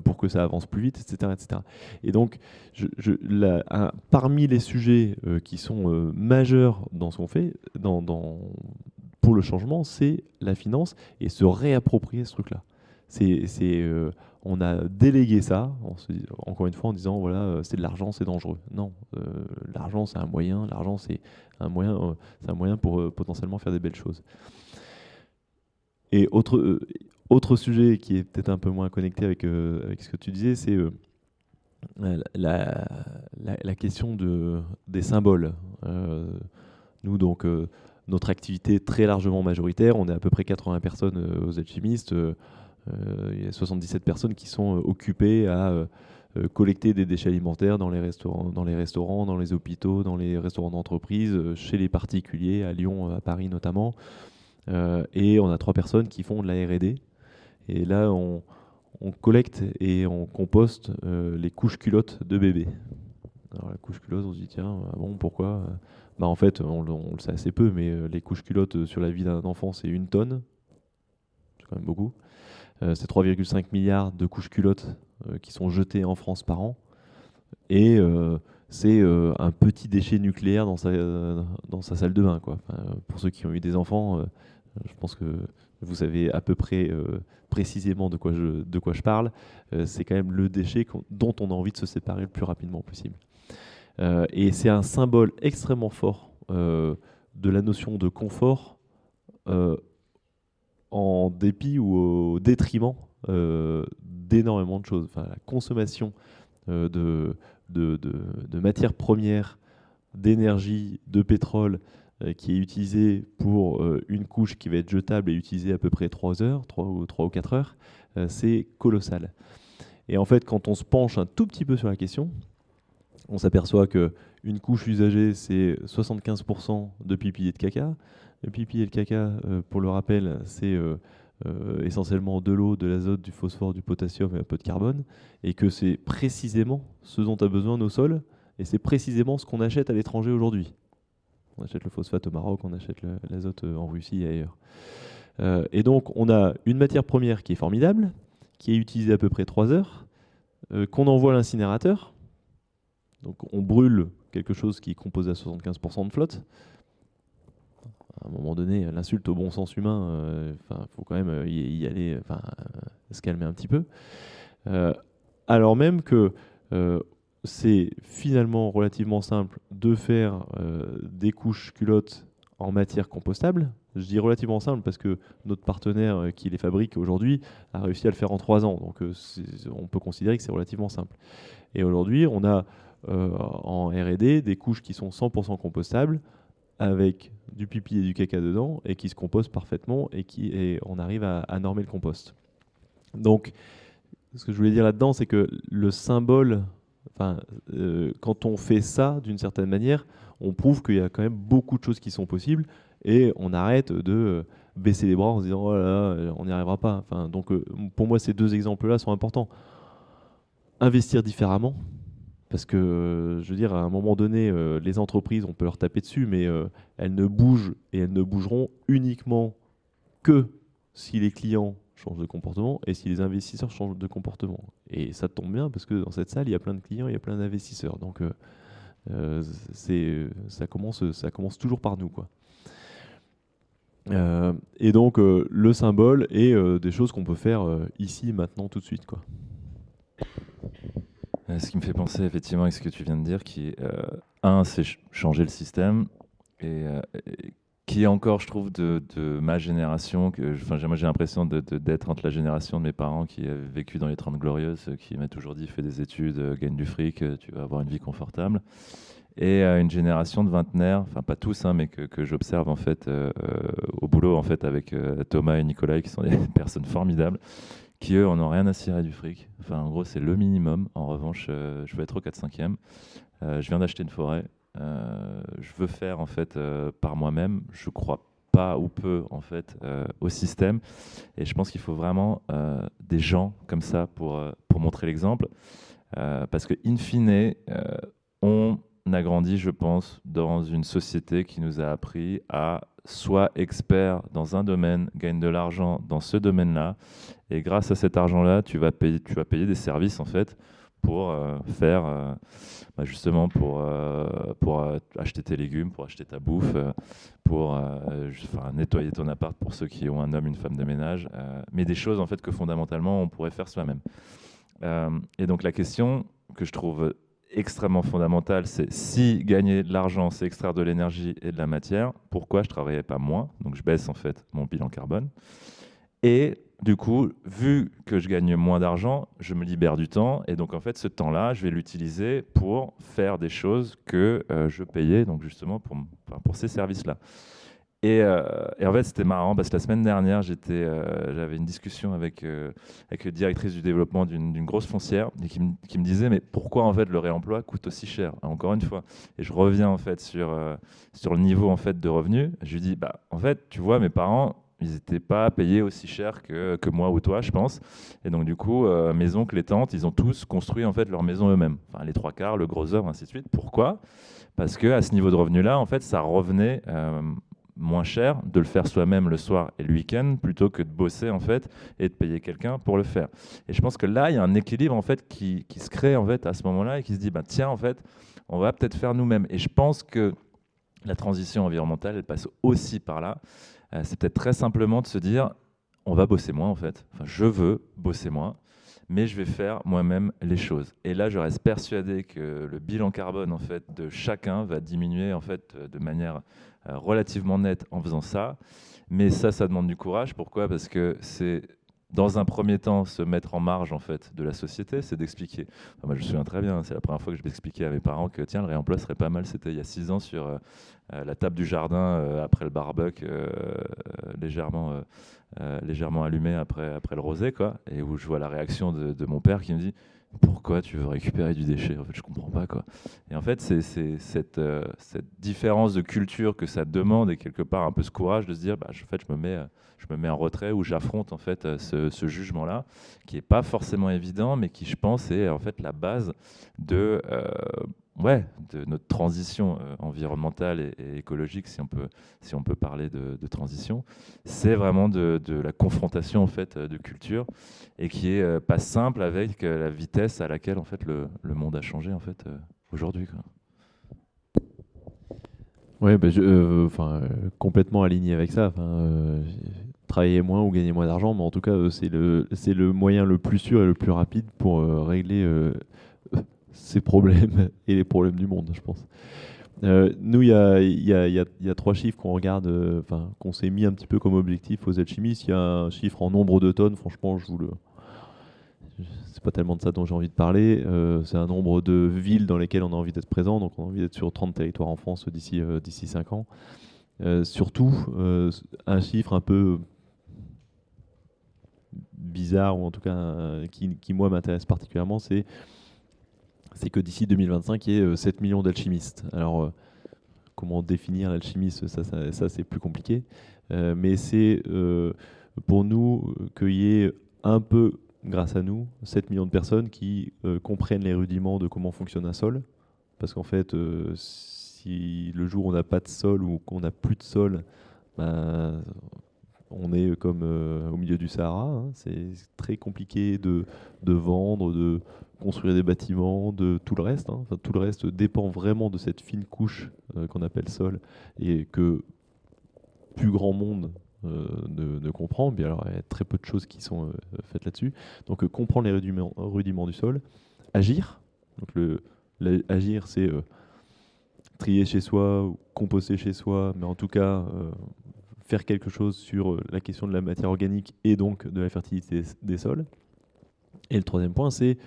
pour que ça avance plus vite, etc. etc. Et donc, parmi les sujets qui sont majeurs dans ce qu'on fait, pour le changement, c'est la finance et se réapproprier ce truc-là. On a délégué ça, encore une fois, en disant voilà, c'est de l'argent, c'est dangereux. Non, l'argent c'est un moyen, c'est un moyen pour potentiellement faire des belles choses. Et autre sujet qui est peut-être un peu moins connecté avec ce que tu disais, c'est la question des symboles. Nous, donc, notre activité est très largement majoritaire, on est à peu près 80 personnes aux alchimistes. Il y a 77 personnes qui sont occupées à collecter des déchets alimentaires dans les restaurants, dans les hôpitaux, dans les restaurants d'entreprise, chez les particuliers, à Lyon, à Paris notamment. Et on a 3 personnes qui font de la R&D. Et là, on collecte et on composte les couches culottes de bébés. Alors la couche culotte, on se dit tiens, bon, pourquoi en fait, on le sait assez peu, mais les couches culottes sur la vie d'un enfant, c'est 1 tonne. C'est quand même beaucoup. C'est 3,5 milliards de couches culottes qui sont jetées en France par an. Et c'est un petit déchet nucléaire dans sa salle de bain, quoi. Enfin, pour ceux qui ont eu des enfants, je pense que vous savez à peu près précisément de quoi je parle. C'est quand même le déchet dont on a envie de se séparer le plus rapidement possible. Et c'est un symbole extrêmement fort de la notion de confort en dépit ou au détriment d'énormément de choses. Enfin, la consommation de matières premières, d'énergie, de pétrole qui est utilisée pour une couche qui va être jetable et utilisée à peu près 3 heures, 3 ou 4 heures, c'est colossal. Et en fait, quand on se penche un tout petit peu sur la question, on s'aperçoit qu'une couche usagée, c'est 75% de pipi et de caca. Le pipi et le caca, pour le rappel, c'est essentiellement de l'eau, de l'azote, du phosphore, du potassium et un peu de carbone. Et que c'est précisément ce dont a besoin nos sols. Et c'est précisément ce qu'on achète à l'étranger aujourd'hui. On achète le phosphate au Maroc, on achète l'azote en Russie et ailleurs. Et donc, on a une matière première qui est formidable, qui est utilisée à peu près 3 heures, qu'on envoie à l'incinérateur. Donc, on brûle quelque chose qui est composé à 75% de flotte. À un moment donné, l'insulte au bon sens humain, faut quand même y aller, se calmer un petit peu. Alors même que c'est finalement relativement simple de faire des couches culottes en matière compostable. Je dis relativement simple parce que notre partenaire qui les fabrique aujourd'hui a réussi à le faire en 3 ans. Donc on peut considérer que c'est relativement simple. Et aujourd'hui, on a en R&D des couches qui sont 100% compostables avec du pipi et du caca dedans et qui se compostent parfaitement et on arrive à normer le compost. Donc, ce que je voulais dire là-dedans, c'est que le symbole, quand on fait ça d'une certaine manière, on prouve qu'il y a quand même beaucoup de choses qui sont possibles et on arrête de baisser les bras en se disant oh là là, on n'y arrivera pas. Donc, pour moi, ces 2 exemples-là sont importants. Investir différemment, parce que je veux dire, à un moment donné, les entreprises, on peut leur taper dessus, mais elles ne bougent et elles ne bougeront uniquement que si les clients changent de comportement et si les investisseurs changent de comportement. Et ça tombe bien parce que dans cette salle, il y a plein de clients, il y a plein d'investisseurs. Donc ça commence toujours par nous, quoi. Et donc le symbole et des choses qu'on peut faire ici, maintenant, tout de suite, quoi. Ce qui me fait penser effectivement avec ce que tu viens de dire, qui est, c'est changer le système, et qui est encore, je trouve, de ma génération, moi j'ai l'impression d'être entre la génération de mes parents qui avaient vécu dans les 30 glorieuses, qui m'a toujours dit fais des études, gagne du fric, tu vas avoir une vie confortable, et une génération de vingtenaires, enfin pas tous, mais que j'observe en fait au boulot en fait avec Thomas et Nicolas, qui sont des personnes formidables, qui eux en ont rien à cirer du fric. Enfin en gros c'est le minimum. En revanche je veux être au 4/5e, je viens d'acheter une forêt, je veux faire en fait par moi-même, je crois pas ou peu en fait au système, et je pense qu'il faut vraiment des gens comme ça pour montrer l'exemple, parce que in fine on a grandi, je pense, dans une société qui nous a appris à soit expert dans un domaine, gagne de l'argent dans ce domaine-là, et grâce à cet argent-là, tu vas payer des services en fait pour faire, justement pour acheter tes légumes, pour acheter ta bouffe, pour nettoyer ton appart pour ceux qui ont un homme, une femme de ménage, mais des choses en fait que fondamentalement on pourrait faire soi-même. Et donc la question que je trouve extrêmement fondamentale, c'est si gagner de l'argent, c'est extraire de l'énergie et de la matière, pourquoi je ne travaillais pas moins? Donc je baisse en fait mon bilan carbone. Et du coup, vu que je gagne moins d'argent, je me libère du temps. Et donc en fait, ce temps-là, je vais l'utiliser pour faire des choses que je payais, donc justement pour ces services-là. Et en fait, c'était marrant parce que la semaine dernière, j'avais une discussion avec la directrice du développement d'une grosse foncière, et qui me disait mais pourquoi en fait le réemploi coûte aussi cher? Encore une fois, et je reviens en fait sur le niveau en fait de revenus. Je lui dis en fait, tu vois, mes parents, ils n'étaient pas payés aussi cher que moi ou toi, je pense. Et donc du coup, mes oncles et tantes, ils ont tous construit en fait leur maison eux-mêmes. Enfin, les 3/4, le gros œuvre, ainsi de suite. Pourquoi? Parce que à ce niveau de revenu-là, en fait, ça revenait moins cher de le faire soi-même le soir et le week-end plutôt que de bosser en fait et de payer quelqu'un pour le faire. Et je pense que là, il y a un équilibre en fait qui se crée en fait à ce moment-là, et qui se dit tiens, en fait, on va peut-être faire nous-mêmes. Et je pense que la transition environnementale, elle passe aussi par là. C'est peut-être très simplement de se dire on va bosser moins en fait. Enfin, je veux bosser moins, mais je vais faire moi-même les choses. Et là, je reste persuadé que le bilan carbone en fait de chacun va diminuer en fait de manière relativement nette en faisant ça. Mais ça demande du courage. Pourquoi? Parce que c'est dans un premier temps se mettre en marge en fait de la société, c'est d'expliquer. Enfin, moi, je me souviens très bien, c'est la première fois que je m'expliquais à mes parents que tiens, le réemploi serait pas mal. C'était il y a 6 ans sur la table du jardin après le barbecue, légèrement allumé après le rosé, quoi, et où je vois la réaction de mon père qui me dit pourquoi tu veux récupérer du déchet? En fait, je comprends pas, quoi. Et en fait, c'est cette différence de culture que ça demande, et quelque part un peu ce courage de se dire, en fait, je me mets en retrait, où j'affronte en fait ce jugement-là, qui est pas forcément évident, mais qui, je pense, est en fait la base de notre transition environnementale et écologique, si on peut parler de transition. C'est vraiment de la confrontation en fait de culture, et qui est pas simple avec la vitesse à laquelle en fait le monde a changé en fait aujourd'hui, quoi. Ouais, complètement aligné avec ça. Travailler moins ou gagner moins d'argent, mais en tout cas, c'est le moyen le plus sûr et le plus rapide pour régler ses problèmes et les problèmes du monde, je pense. Nous, il y a 3 chiffres qu'on regarde, qu'on s'est mis un petit peu comme objectif aux alchimistes. Il y a un chiffre en nombre de tonnes, franchement, c'est pas tellement de ça dont j'ai envie de parler. C'est un nombre de villes dans lesquelles on a envie d'être présent. Donc on a envie d'être sur 30 territoires en France d'ici 5 ans. Surtout, un chiffre un peu bizarre, ou en tout cas qui moi m'intéresse particulièrement, c'est que d'ici 2025, il y ait 7 millions d'alchimistes. Alors, comment définir l'alchimiste, ça c'est plus compliqué. Mais c'est pour nous qu'il y ait un peu, grâce à nous, 7 millions de personnes qui comprennent les rudiments de comment fonctionne un sol. Parce qu'en fait, si le jour où on n'a pas de sol ou qu'on n'a plus de sol, ben, on est comme au milieu du Sahara. Hein. C'est très compliqué de vendre, de construire des bâtiments, de tout le reste. Hein. Enfin, tout le reste dépend vraiment de cette fine couche qu'on appelle sol et que plus grand monde ne comprend. Bien, alors, il y a très peu de choses qui sont faites là-dessus. Donc comprendre les rudiments du sol, agir. Donc agir, c'est trier chez soi, ou composter chez soi, mais en tout cas faire quelque chose sur la question de la matière organique et donc de la fertilité des sols. Et le troisième point, c'est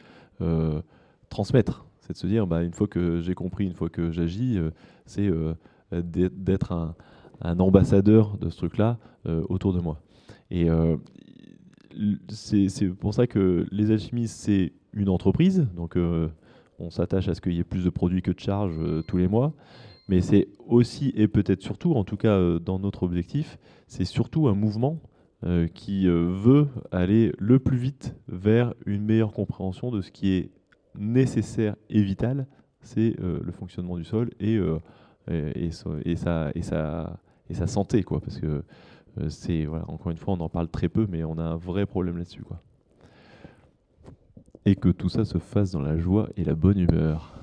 transmettre. C'est de se dire, une fois que j'ai compris, une fois que j'agis, c'est d'être un ambassadeur de ce truc-là autour de moi. Et c'est pour ça que les alchimistes, c'est une entreprise. Donc on s'attache à ce qu'il y ait plus de produits que de charges tous les mois. Mais c'est aussi, et peut-être surtout, en tout cas dans notre objectif, c'est surtout un mouvement qui veut aller le plus vite vers une meilleure compréhension de ce qui est nécessaire et vital, c'est le fonctionnement du sol et sa santé, quoi. Parce que voilà, encore une fois, on en parle très peu, mais on a un vrai problème là-dessus, quoi. Et que tout ça se fasse dans la joie et la bonne humeur.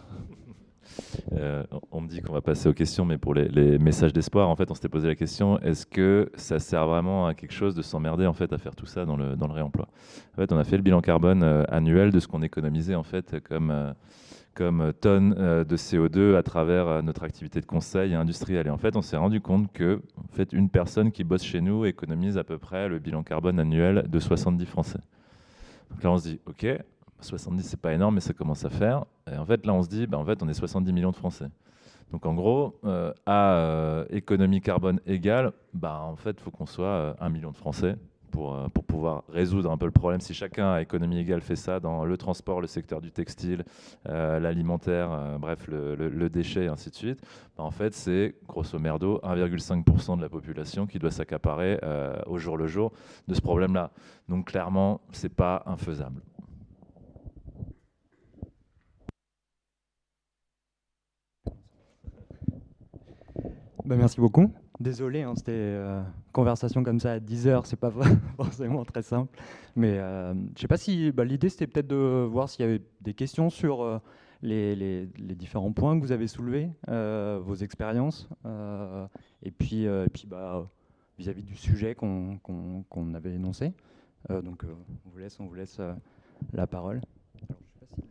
On me dit qu'on va passer aux questions, mais pour les messages d'espoir, en fait, on s'était posé la question, est-ce que ça sert vraiment à quelque chose de s'emmerder en fait à faire tout ça dans le réemploi? En fait, on a fait le bilan carbone annuel de ce qu'on économisait en fait comme tonnes de CO2 à travers notre activité de conseil industriel. Et en fait, on s'est rendu compte que en fait, une personne qui bosse chez nous économise à peu près le bilan carbone annuel de 70 Français. Donc là, on se dit, ok, 70, c'est pas énorme, mais ça commence à faire. Et en fait, là, on se dit, en fait, on est 70 millions de Français. Donc, en gros, à économie carbone égale, en fait, il faut qu'on soit 1 million de Français pour pouvoir résoudre un peu le problème. Si chacun à économie égale fait ça dans le transport, le secteur du textile, l'alimentaire, bref, le déchet, et ainsi de suite, en fait, c'est grosso merdo 1,5% de la population qui doit s'accaparer au jour le jour de ce problème-là. Donc, clairement, c'est pas infaisable. Merci beaucoup. Désolé, hein, c'était conversation comme ça à 10 heures, c'est pas forcément très simple. Mais je sais pas si l'idée c'était peut-être de voir s'il y avait des questions sur les différents points que vous avez soulevés, vos expériences, et puis vis-à-vis du sujet qu'on avait énoncé. Donc on vous laisse la parole. Alors, je sais pas si...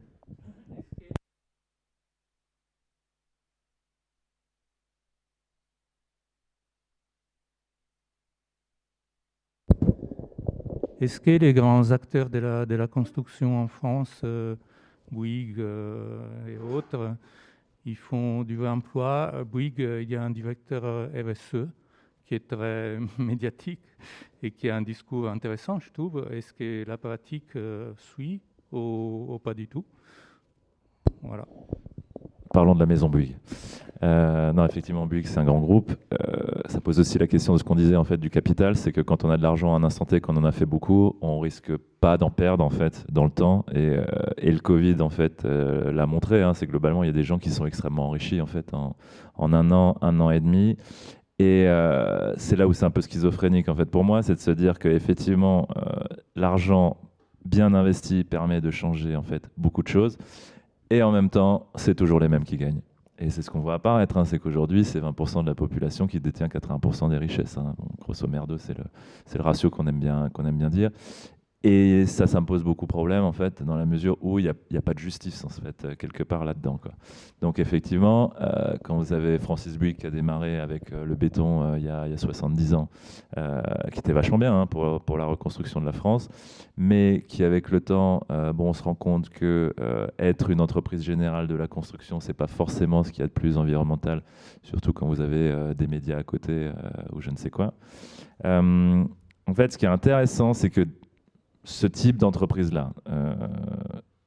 Est-ce que les grands acteurs de la construction en France, Bouygues et autres, ils font du réemploi? Bouygues, il y a un directeur RSE qui est très médiatique et qui a un discours intéressant, je trouve. Est-ce que la pratique suit ou pas du tout? Voilà. Parlons de la maison Bouygues. Non, effectivement, Bouygues, c'est un grand groupe. Ça pose aussi la question de ce qu'on disait en fait du capital, c'est que quand on a de l'argent à un instant T, qu'on en a fait beaucoup, on risque pas d'en perdre en fait dans le temps. Et le Covid en fait l'a montré. Hein, c'est que globalement, il y a des gens qui sont extrêmement enrichis en fait en un an et demi. Et c'est là où c'est un peu schizophrénique en fait pour moi, c'est de se dire que effectivement l'argent bien investi permet de changer en fait beaucoup de choses. Et en même temps, c'est toujours les mêmes qui gagnent. Et c'est ce qu'on voit apparaître, hein, c'est qu'aujourd'hui, c'est 20% de la population qui détient 80% des richesses. Hein. Bon, grosso merdo, c'est le ratio qu'on aime bien dire. Et ça me pose beaucoup de problèmes, en fait, dans la mesure où il n'y a pas de justice, en fait, quelque part là-dedans, quoi. Donc, effectivement, quand vous avez Francis Bouygues qui a démarré avec le béton il y a 70 ans, qui était vachement bien, hein, pour la reconstruction de la France, mais qui, avec le temps, on se rend compte que être une entreprise générale de la construction, c'est pas forcément ce qu'il y a de plus environnemental, surtout quand vous avez des médias à côté ou je ne sais quoi. En fait, ce qui est intéressant, c'est que ce type d'entreprise-là,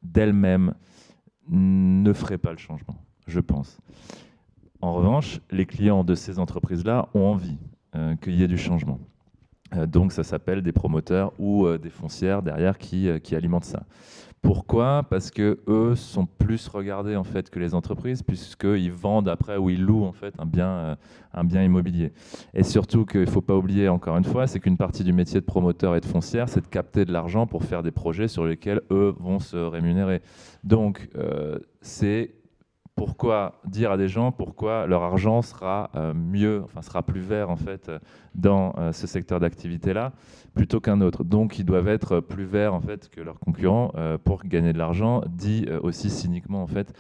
d'elle-même, ne ferait pas le changement, je pense. En revanche, les clients de ces entreprises-là ont envie qu'il y ait du changement. Donc, ça s'appelle des promoteurs ou des foncières derrière qui alimentent ça. Pourquoi ? Parce que eux sont plus regardés en fait que les entreprises, puisqu'ils vendent après ou ils louent en fait un bien immobilier. Et surtout qu'il ne faut pas oublier encore une fois, c'est qu'une partie du métier de promoteur et de foncière, c'est de capter de l'argent pour faire des projets sur lesquels eux vont se rémunérer. Donc c'est pourquoi dire à des gens pourquoi leur argent sera sera plus vert en fait dans ce secteur d'activité-là plutôt qu'un autre. Donc ils doivent être plus verts en fait que leurs concurrents pour gagner de l'argent, dit aussi cyniquement en fait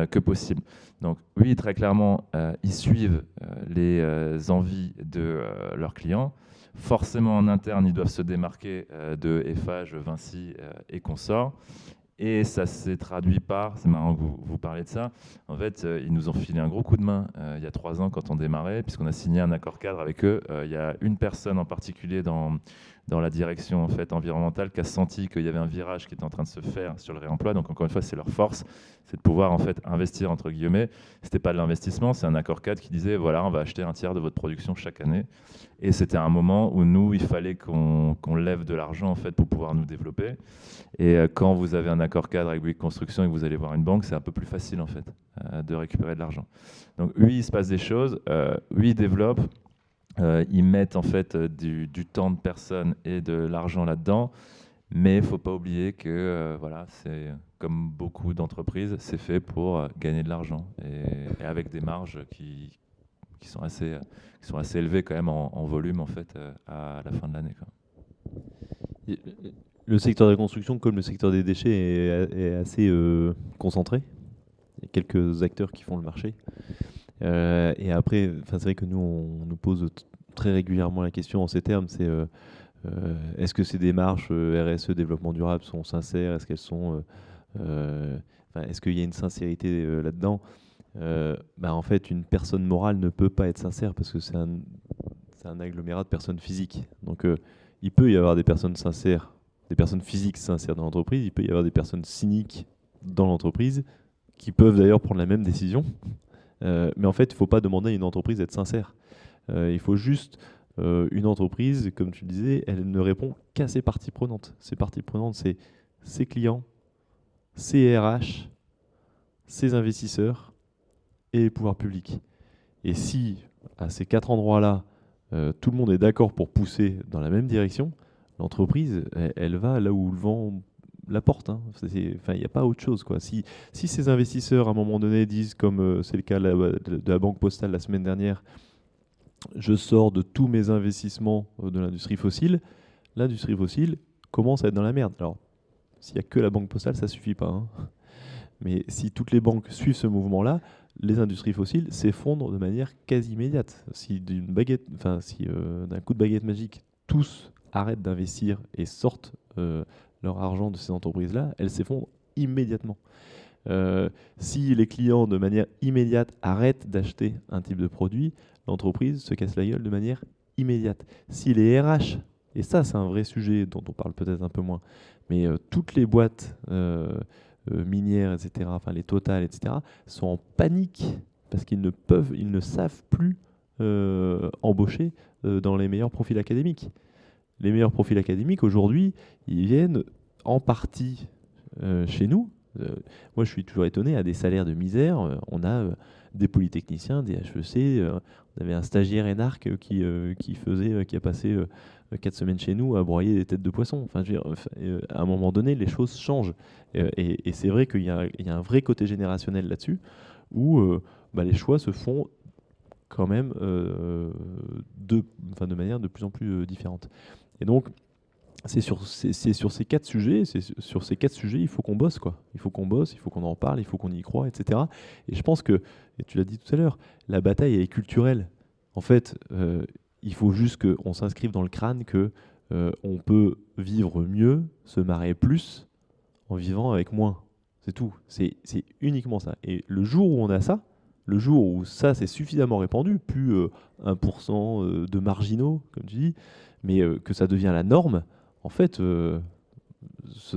que possible. Donc oui, très clairement, ils suivent les envies de leurs clients. Forcément en interne, ils doivent se démarquer de Eiffage, Vinci et consorts. Et ça s'est traduit par, c'est marrant que vous parlez de ça, en fait, ils nous ont filé un gros coup de main il y a 3 ans quand on démarrait, puisqu'on a signé un accord cadre avec eux. Il y a une personne en particulier dans la direction en fait, environnementale qui a senti qu'il y avait un virage qui était en train de se faire sur le réemploi. Donc encore une fois, c'est leur force, c'est de pouvoir en fait investir entre guillemets. C'était pas de l'investissement, c'est un accord cadre qui disait voilà, on va acheter un tiers de votre production chaque année. Et c'était un moment où nous, il fallait qu'on lève de l'argent en fait pour pouvoir nous développer. Et quand vous avez un accord cadre avec Bouygues Construction et que vous allez voir une banque, c'est un peu plus facile en fait de récupérer de l'argent. Donc oui, il se passe des choses, oui, ils développent, ils mettent en fait du temps de personnes et de l'argent là-dedans, mais il ne faut pas oublier que voilà, c'est comme beaucoup d'entreprises, c'est fait pour gagner de l'argent et avec des marges qui sont assez élevées quand même en volume en fait à la fin de l'année, quoi. Le secteur de la construction, comme le secteur des déchets, est assez concentré. Il y a quelques acteurs qui font le marché. Et après, c'est vrai que nous, on nous pose très régulièrement la question en ces termes, c'est est-ce que ces démarches RSE, développement durable, sont sincères ? Est-ce qu'elles sont... est-ce qu'il y a une sincérité là-dedans ? En fait, une personne morale ne peut pas être sincère parce que c'est un agglomérat de personnes physiques. Donc, il peut y avoir des personnes sincères, des personnes physiques sincères dans l'entreprise, il peut y avoir des personnes cyniques dans l'entreprise qui peuvent d'ailleurs prendre la même décision. Mais en fait, il ne faut pas demander à une entreprise d'être sincère. Il faut juste une entreprise, comme tu le disais, elle ne répond qu'à ses parties prenantes. Ces parties prenantes, c'est ses clients, ses RH, ses investisseurs et les pouvoirs publics. Et si, à ces 4 endroits-là, tout le monde est d'accord pour pousser dans la même direction, l'entreprise, elle va là où le vent la porte. Il n'y a pas autre chose, quoi. Si ces investisseurs, à un moment donné, disent, comme c'est le cas de la Banque Postale la semaine dernière, je sors de tous mes investissements de l'industrie fossile commence à être dans la merde. Alors, s'il n'y a que la Banque Postale, ça ne suffit pas, hein. Mais si toutes les banques suivent ce mouvement-là, les industries fossiles s'effondrent de manière quasi immédiate. Si d'un coup de baguette magique, tous arrêtent d'investir et sortent leur argent de ces entreprises-là, elles s'effondrent immédiatement. Si les clients, de manière immédiate, arrêtent d'acheter un type de produit, l'entreprise se casse la gueule de manière immédiate. Si les RH, et ça c'est un vrai sujet dont on parle peut-être un peu moins, mais toutes les boîtes minières, etc., les Total, etc., sont en panique parce qu'ils ne savent plus embaucher dans les meilleurs profils académiques. Les meilleurs profils académiques, aujourd'hui, ils viennent en partie chez nous. Moi, je suis toujours étonné, à des salaires de misère. On a des polytechniciens, des HEC. On avait un stagiaire énarque qui a passé 4 semaines chez nous à broyer des têtes de poisson. À un moment donné, les choses changent. Et c'est vrai qu'il y a un vrai côté générationnel là-dessus, où les choix se font quand même de manière de plus en plus différente. Et donc, c'est sur ces 4 sujets, il faut qu'on bosse, quoi. Il faut qu'on bosse, il faut qu'on en parle, il faut qu'on y croit, etc. Et je pense que, et tu l'as dit tout à l'heure, la bataille elle est culturelle. En fait, il faut juste qu'on s'inscrive dans le crâne que on peut vivre mieux, se marrer plus, en vivant avec moins. C'est tout. C'est uniquement ça. Et le jour où on a ça, le jour où ça c'est suffisamment répandu, plus 1% de marginaux, comme tu dis, mais que ça devient la norme, en fait, ce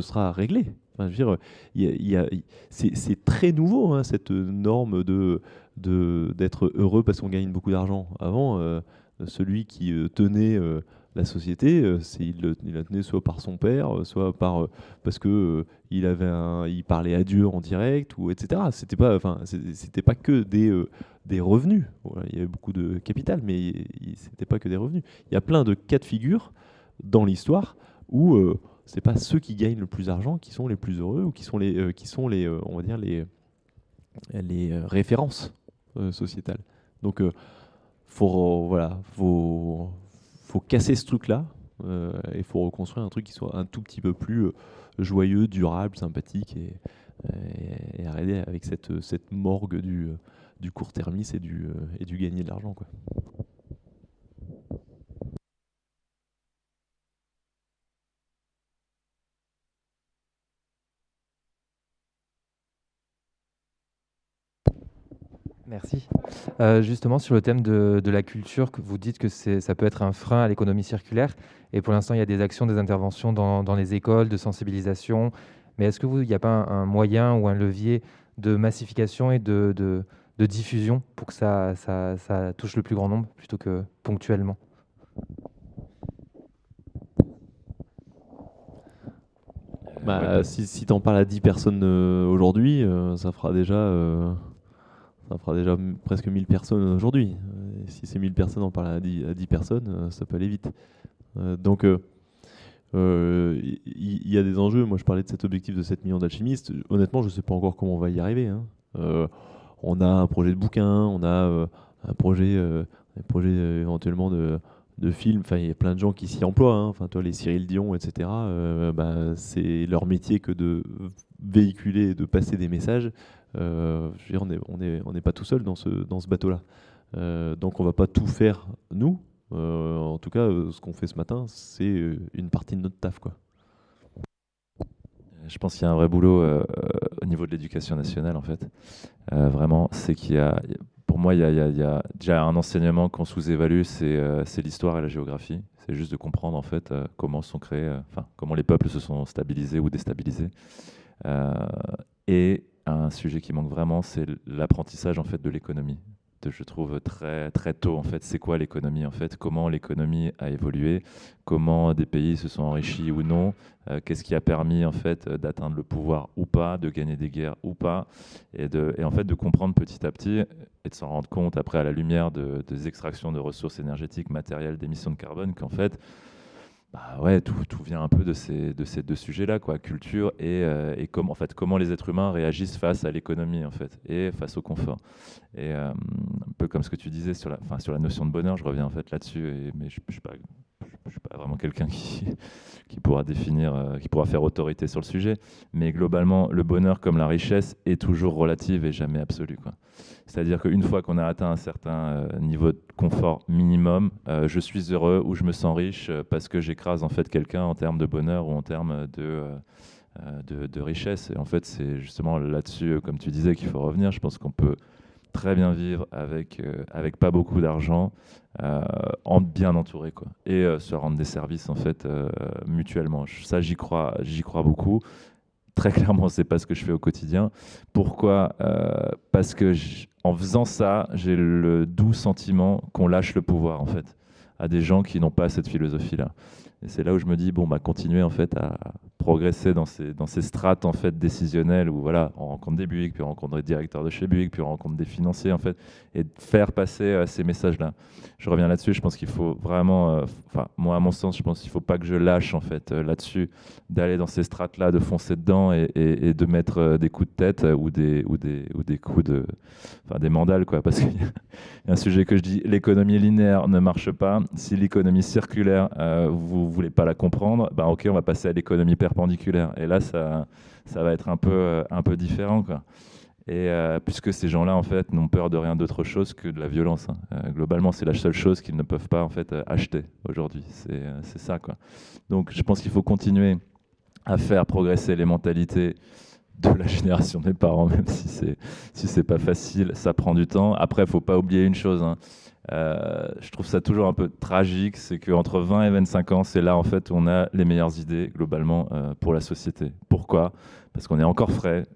sera réglé. Enfin, je veux dire, c'est très nouveau, hein, cette norme d'être heureux parce qu'on gagne beaucoup d'argent. Avant, celui qui tenait la société, il la tenait soit par son père, soit parce que il parlait à Dieu en direct, ou etc. C'était pas que des revenus. Voilà, il y avait beaucoup de capital, mais c'était pas que des revenus. Il y a plein de cas de figure dans l'histoire où c'est pas ceux qui gagnent le plus d'argent qui sont les plus heureux ou qui sont on va dire les références sociétales. Donc faut casser ce truc-là et faut reconstruire un truc qui soit un tout petit peu plus joyeux, durable, sympathique et arrêter avec cette morgue du court-termisme et du gagner de l'argent, quoi. Merci. Justement, sur le thème de la culture, que vous dites que ça peut être un frein à l'économie circulaire. Et pour l'instant, il y a des actions, des interventions dans les écoles, de sensibilisation. Mais est-ce qu'il n'y a pas un moyen ou un levier de massification et de diffusion pour que ça touche le plus grand nombre plutôt que ponctuellement? Si tu en parles à 10 personnes aujourd'hui, ça fera déjà presque 1000 personnes aujourd'hui. Si ces 1000 personnes en parlent à 10 personnes, ça peut aller vite. Donc, il y a des enjeux. Moi, je parlais de cet objectif de 7 millions d'alchimistes. Honnêtement, je ne sais pas encore comment on va y arriver, hein. On a un projet de bouquin, on a un projet éventuellement de film. Enfin, il y a plein de gens qui s'y emploient, hein. Enfin, toi, les Cyril Dion, etc. C'est leur métier que de véhiculer et de passer des messages. Je veux dire, on n'est pas tout seul dans ce bateau-là. Donc on va pas tout faire nous. En tout cas, ce qu'on fait ce matin, c'est une partie de notre taf, quoi. Je pense qu'il y a un vrai boulot au niveau de l'éducation nationale, en fait. Vraiment, c'est pour moi, il y a déjà un enseignement qu'on sous-évalue, c'est l'histoire et la géographie. C'est juste de comprendre, en fait, comment sont créés, comment les peuples se sont stabilisés ou déstabilisés. Et un sujet qui manque vraiment, c'est l'apprentissage, en fait, de l'économie. Je trouve très, très tôt, en fait, c'est quoi l'économie, en fait, comment l'économie a évolué, comment des pays se sont enrichis ou non, qu'est-ce qui a permis, en fait, d'atteindre le pouvoir ou pas, de gagner des guerres ou pas, et en fait, de comprendre petit à petit et de s'en rendre compte après à la lumière des extractions de ressources énergétiques, matérielles, d'émissions de carbone, qu'en fait, tout vient un peu de ces deux sujets-là, quoi, culture et comment les êtres humains réagissent face à l'économie, en fait, et face au confort. Et un peu comme ce que tu disais sur la notion de bonheur, je reviens en fait là-dessus, mais je suis pas vraiment quelqu'un qui pourra définir, qui pourra faire autorité sur le sujet. Mais globalement, le bonheur comme la richesse est toujours relative et jamais absolu, quoi. C'est-à-dire qu'une fois qu'on a atteint un certain niveau de confort minimum, je suis heureux ou je me sens riche parce que j'écrase en fait quelqu'un en termes de bonheur ou en termes de richesse. Et en fait, c'est justement là-dessus, comme tu disais, qu'il faut revenir. Je pense qu'on peut très bien vivre avec pas beaucoup d'argent, bien entouré, quoi, et se rendre des services en fait mutuellement. Ça, j'y crois beaucoup. Très clairement, c'est pas ce que je fais au quotidien. Pourquoi ? Parce que en faisant ça, j'ai le doux sentiment qu'on lâche le pouvoir en fait à des gens qui n'ont pas cette philosophie-là. Et c'est là où je me dis continuer en fait à progresser dans ces strates en fait décisionnelles où voilà, on rencontre des Bouygues, puis on rencontre des directeurs de chez Bouygues, puis on rencontre des financiers en fait, et de faire passer ces messages-là. Je reviens là-dessus. Je pense qu'il faut vraiment, moi à mon sens, je pense qu'il faut pas que je lâche en fait là-dessus, d'aller dans ces strates-là, de foncer dedans et de mettre des coups de tête ou des coups des mandales, quoi, parce qu'il y a un sujet que je dis, l'économie linéaire ne marche pas. si l'économie circulaire, vous ne voulez pas la comprendre, ok, on va passer à l'économie perpendiculaire. Et là, ça va être un peu différent, quoi. Et puisque ces gens-là, en fait, n'ont peur de rien d'autre chose que de la violence. Globalement, c'est la seule chose qu'ils ne peuvent pas, en fait, acheter aujourd'hui. C'est ça, quoi. Donc, je pense qu'il faut continuer à faire progresser les mentalités de la génération des parents, même si c'est pas facile, ça prend du temps. Après, il ne faut pas oublier une chose, je trouve ça toujours un peu tragique, c'est qu'entre 20 et 25 ans, c'est là en fait où on a les meilleures idées globalement pour la société. Pourquoi ? Parce qu'on est encore frais,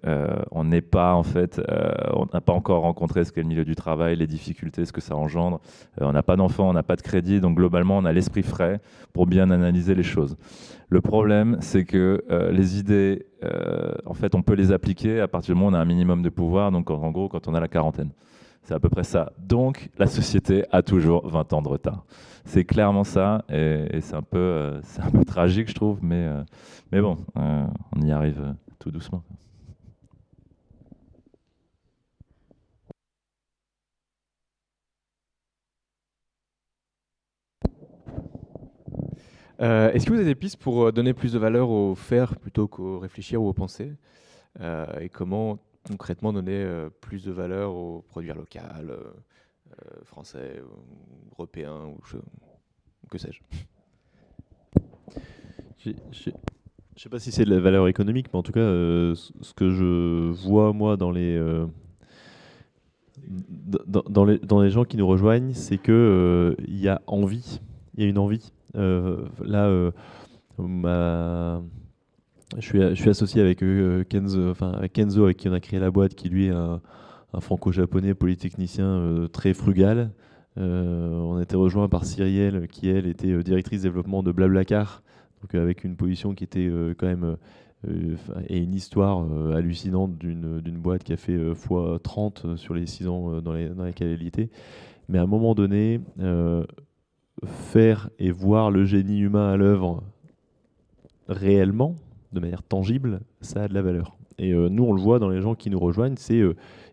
on n'est pas en fait, on n'a pas encore rencontré ce qu'est le milieu du travail, les difficultés, ce que ça engendre. On n'a pas d'enfants, on n'a pas de crédit, donc globalement on a l'esprit frais pour bien analyser les choses. Le problème, c'est que les idées, en fait, on peut les appliquer à partir du moment où on a un minimum de pouvoir, donc en gros quand on a la quarantaine. C'est à peu près ça. Donc, la société a toujours 20 ans de retard. C'est clairement ça, et c'est un peu tragique, je trouve, mais bon, on y arrive tout doucement. Est-ce que vous avez des pistes pour donner plus de valeur au faire plutôt qu'au réfléchir ou au penser et comment concrètement donner plus de valeur aux produits locaux, français, européens ou que sais-je. Je ne sais pas si c'est de la valeur économique, mais en tout cas, ce que je vois moi dans les gens qui nous rejoignent, c'est que il y a envie, il y a une envie. Je suis associé avec Kenzo, avec qui on a créé la boîte, qui lui est un franco-japonais polytechnicien très frugal. On a été rejoint par Cyrielle, qui elle était directrice développement de Blablacar, donc avec une position qui était quand même et une histoire hallucinante d'une boîte qui a fait x30 sur les 6 ans dans lesquels elle était. Mais à un moment donné, faire et voir le génie humain à l'œuvre réellement, de manière tangible, ça a de la valeur. Et nous, on le voit dans les gens qui nous rejoignent, c'est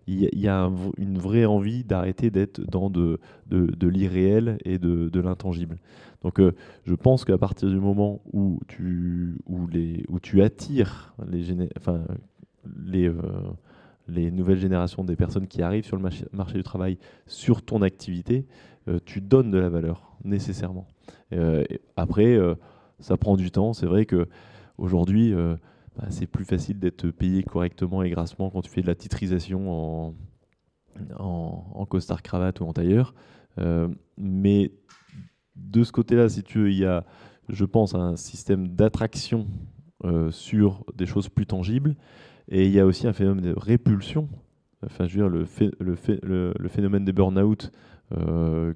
y a une vraie envie d'arrêter d'être dans de l'irréel et de l'intangible. Donc je pense qu'à partir du moment où tu attires les nouvelles générations des personnes qui arrivent sur le marché du travail sur ton activité, tu donnes de la valeur, nécessairement. Après, ça prend du temps. C'est vrai qu'aujourd'hui, c'est plus facile d'être payé correctement et grassement quand tu fais de la titrisation en costard-cravate ou en tailleur. Mais de ce côté-là, si tu veux, il y a, je pense, un système d'attraction sur des choses plus tangibles. Et il y a aussi un phénomène de répulsion. Enfin, je veux dire, le phénomène des burn-out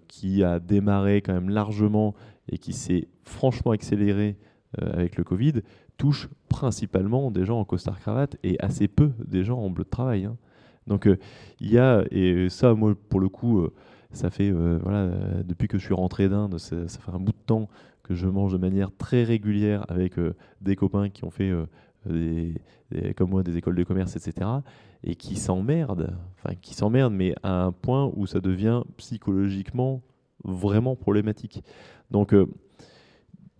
qui a démarré quand même largement et qui s'est franchement accéléré avec le Covid, touche principalement des gens en costard-cravate et assez peu des gens en bleu de travail. Donc il y a, et ça, moi, pour le coup, ça fait, depuis que je suis rentré d'Inde, ça fait un bout de temps que je mange de manière très régulière avec des copains qui ont fait comme moi des écoles de commerce, etc. et qui s'emmerdent, mais à un point où ça devient psychologiquement vraiment problématique. Donc,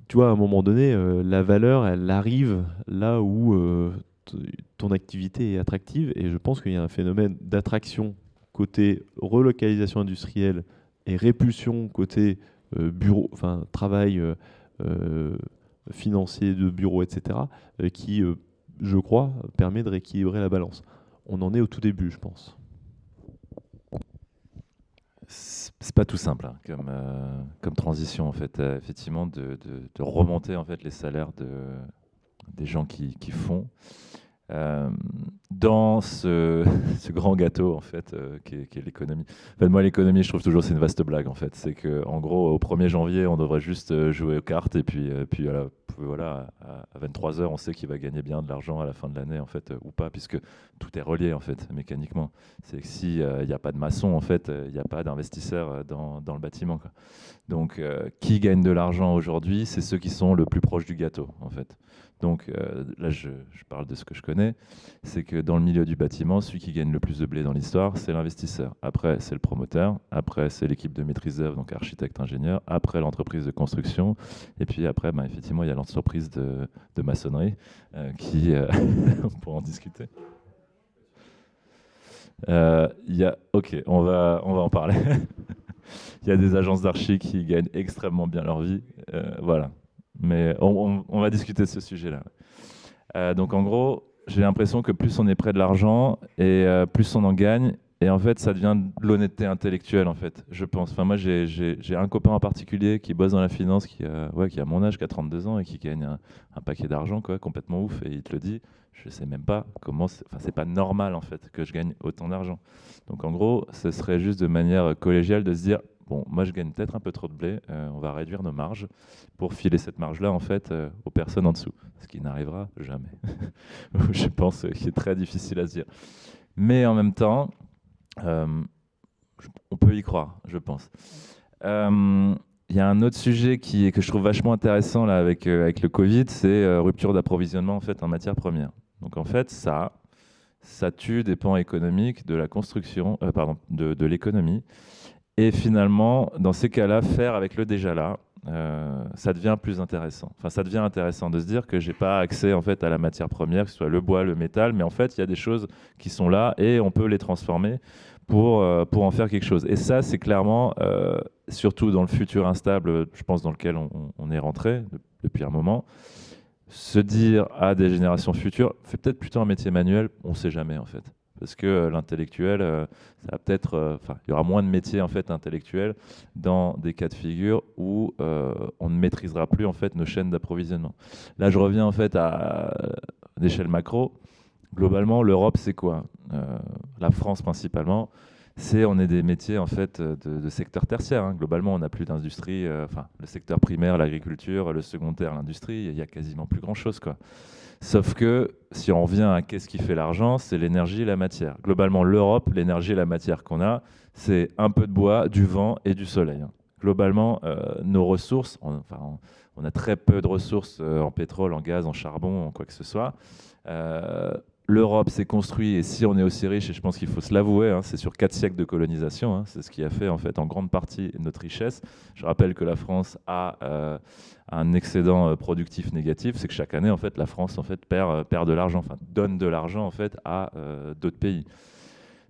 tu vois, à un moment donné, la valeur, elle arrive là où ton activité est attractive, et je pense qu'il y a un phénomène d'attraction côté relocalisation industrielle et répulsion côté bureau, travail financier de bureau, etc., qui, je crois, permet de rééquilibrer la balance. On en est au tout début, je pense. C'est pas tout simple comme transition en fait, effectivement de remonter en fait les salaires des gens qui font dans ce grand gâteau en fait qui est l'économie. En fait, moi l'économie, je trouve toujours c'est une vaste blague en fait. C'est que en gros au 1er janvier on devrait juste jouer aux cartes et puis voilà, voilà, à 23 heures, on sait qu'il va gagner bien de l'argent à la fin de l'année, en fait, ou pas, puisque tout est relié, en fait, mécaniquement. C'est que s'il n'y a pas de maçon, en fait, il n'y a pas d'investisseur dans le bâtiment, quoi. Donc, qui gagne de l'argent aujourd'hui? C'est ceux qui sont le plus proches du gâteau, en fait. Donc là, je parle de ce que je connais, c'est que dans le milieu du bâtiment, celui qui gagne le plus de blé dans l'histoire, c'est l'investisseur. Après, c'est le promoteur. Après, c'est l'équipe de maîtrise d'œuvre, donc architecte, ingénieur. Après, l'entreprise de construction. Et puis après, effectivement, il y a l'entreprise de maçonnerie qui, on pourra en discuter. Ok, on va en parler. Il y a des agences d'archi qui gagnent extrêmement bien leur vie. Voilà. Mais on va discuter de ce sujet-là. Donc en gros, j'ai l'impression que plus on est près de l'argent et plus on en gagne. Et en fait, ça devient de l'honnêteté intellectuelle, en fait, je pense. Enfin, moi, j'ai un copain en particulier qui bosse dans la finance, qui a mon âge, qui a 32 ans et qui gagne un paquet d'argent, quoi, complètement ouf. Et il te le dit, je sais même pas comment... Enfin, c'est pas normal, en fait, que je gagne autant d'argent. Donc en gros, ce serait juste de manière collégiale de se dire... Bon, moi, je gagne peut-être un peu trop de blé. On va réduire nos marges pour filer cette marge-là, en fait, aux personnes en dessous. Ce qui n'arrivera jamais. Je pense qu'il est très difficile à se dire. Mais en même temps, on peut y croire, je pense. Il y a un autre sujet que je trouve vachement intéressant là, avec le Covid, c'est rupture d'approvisionnement en fait, en matières premières. Donc en fait, ça tue des pans économiques de la construction, de l'économie. Et finalement, dans ces cas-là, faire avec le déjà là, ça devient plus intéressant. Enfin, ça devient intéressant de se dire que j'ai pas accès en fait à la matière première, que ce soit le bois, le métal, mais en fait, il y a des choses qui sont là et on peut les transformer pour en faire quelque chose. Et ça, c'est clairement, surtout dans le futur instable, je pense, dans lequel on est rentré depuis un moment, se dire à des générations futures, fais peut-être plutôt un métier manuel, on ne sait jamais en fait. Parce que l'intellectuel, ça va peut-être, il y aura moins de métiers en fait intellectuels dans des cas de figure où on ne maîtrisera plus en fait nos chaînes d'approvisionnement. Là, je reviens en fait à l'échelle macro. Globalement, l'Europe, c'est quoi? La France principalement. On est des métiers en fait de secteur tertiaire. Hein. Globalement, on n'a plus d'industrie. Le secteur primaire, l'agriculture, le secondaire, l'industrie, il y a quasiment plus grand chose, quoi. Sauf que si on revient à qu'est-ce qui fait l'argent, c'est l'énergie et la matière. Globalement, l'Europe, l'énergie et la matière qu'on a, c'est un peu de bois, du vent et du soleil. Globalement, nos ressources, on a très peu de ressources en pétrole, en gaz, en charbon, en quoi que ce soit. L'Europe s'est construite, et si on est aussi riche, et je pense qu'il faut se l'avouer, c'est sur 4 siècles de colonisation, c'est ce qui a fait en fait en grande partie notre richesse. Je rappelle que la France a un excédent productif négatif, c'est que chaque année en fait la France en fait perd de l'argent, donne de l'argent en fait à d'autres pays.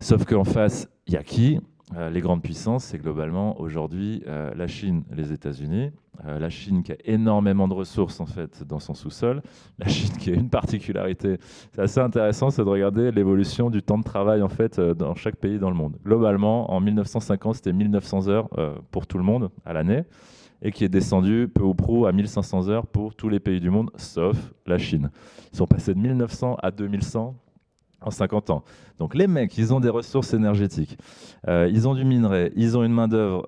Sauf qu'en face, il y a qui? Les grandes puissances, c'est globalement aujourd'hui la Chine, les États-Unis. La Chine qui a énormément de ressources en fait dans son sous-sol. La Chine qui a une particularité, c'est assez intéressant, c'est de regarder l'évolution du temps de travail en fait dans chaque pays dans le monde. Globalement, en 1950, c'était 1900 heures pour tout le monde à l'année, et qui est descendu peu ou prou à 1500 heures pour tous les pays du monde, sauf la Chine. Ils sont passés de 1900 à 2100 en 50 ans. Donc les mecs, ils ont des ressources énergétiques, ils ont du minerai, ils ont une main-d'œuvre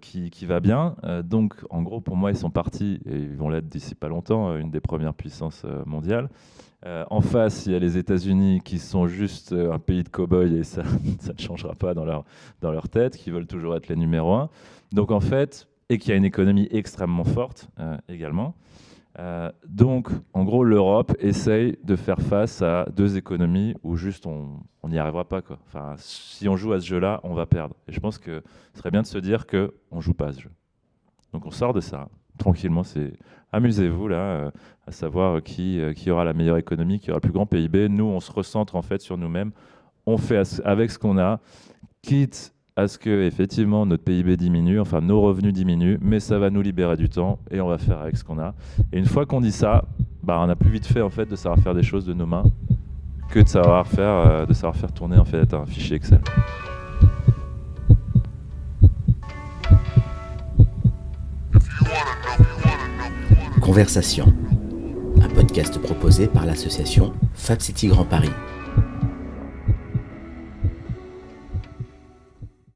qui va bien. Donc en gros, pour moi, ils sont partis, et ils vont l'être d'ici pas longtemps, une des premières puissances mondiales. En face, il y a les États-Unis qui sont juste un pays de cow-boys, et ça ne changera pas dans leur tête, qui veulent toujours être les numéros 1. Donc en fait, et qui a une économie extrêmement forte également. Donc, en gros, l'Europe essaye de faire face à 2 économies où juste on n'y arrivera pas, quoi. Enfin, si on joue à ce jeu-là, on va perdre. Et je pense que ce serait bien de se dire qu'on ne joue pas à ce jeu. Donc on sort de ça, tranquillement. Amusez-vous là, à savoir qui aura la meilleure économie, qui aura le plus grand PIB. Nous, on se recentre en fait sur nous-mêmes. On fait avec ce qu'on a, quitte à ce que effectivement notre PIB diminue, enfin nos revenus diminuent, mais ça va nous libérer du temps et on va faire avec ce qu'on a. Et une fois qu'on dit ça, on a plus vite fait en fait de savoir faire des choses de nos mains que de savoir faire tourner en fait un fichier Excel. Conversation, un podcast proposé par l'association Fab City Grand Paris.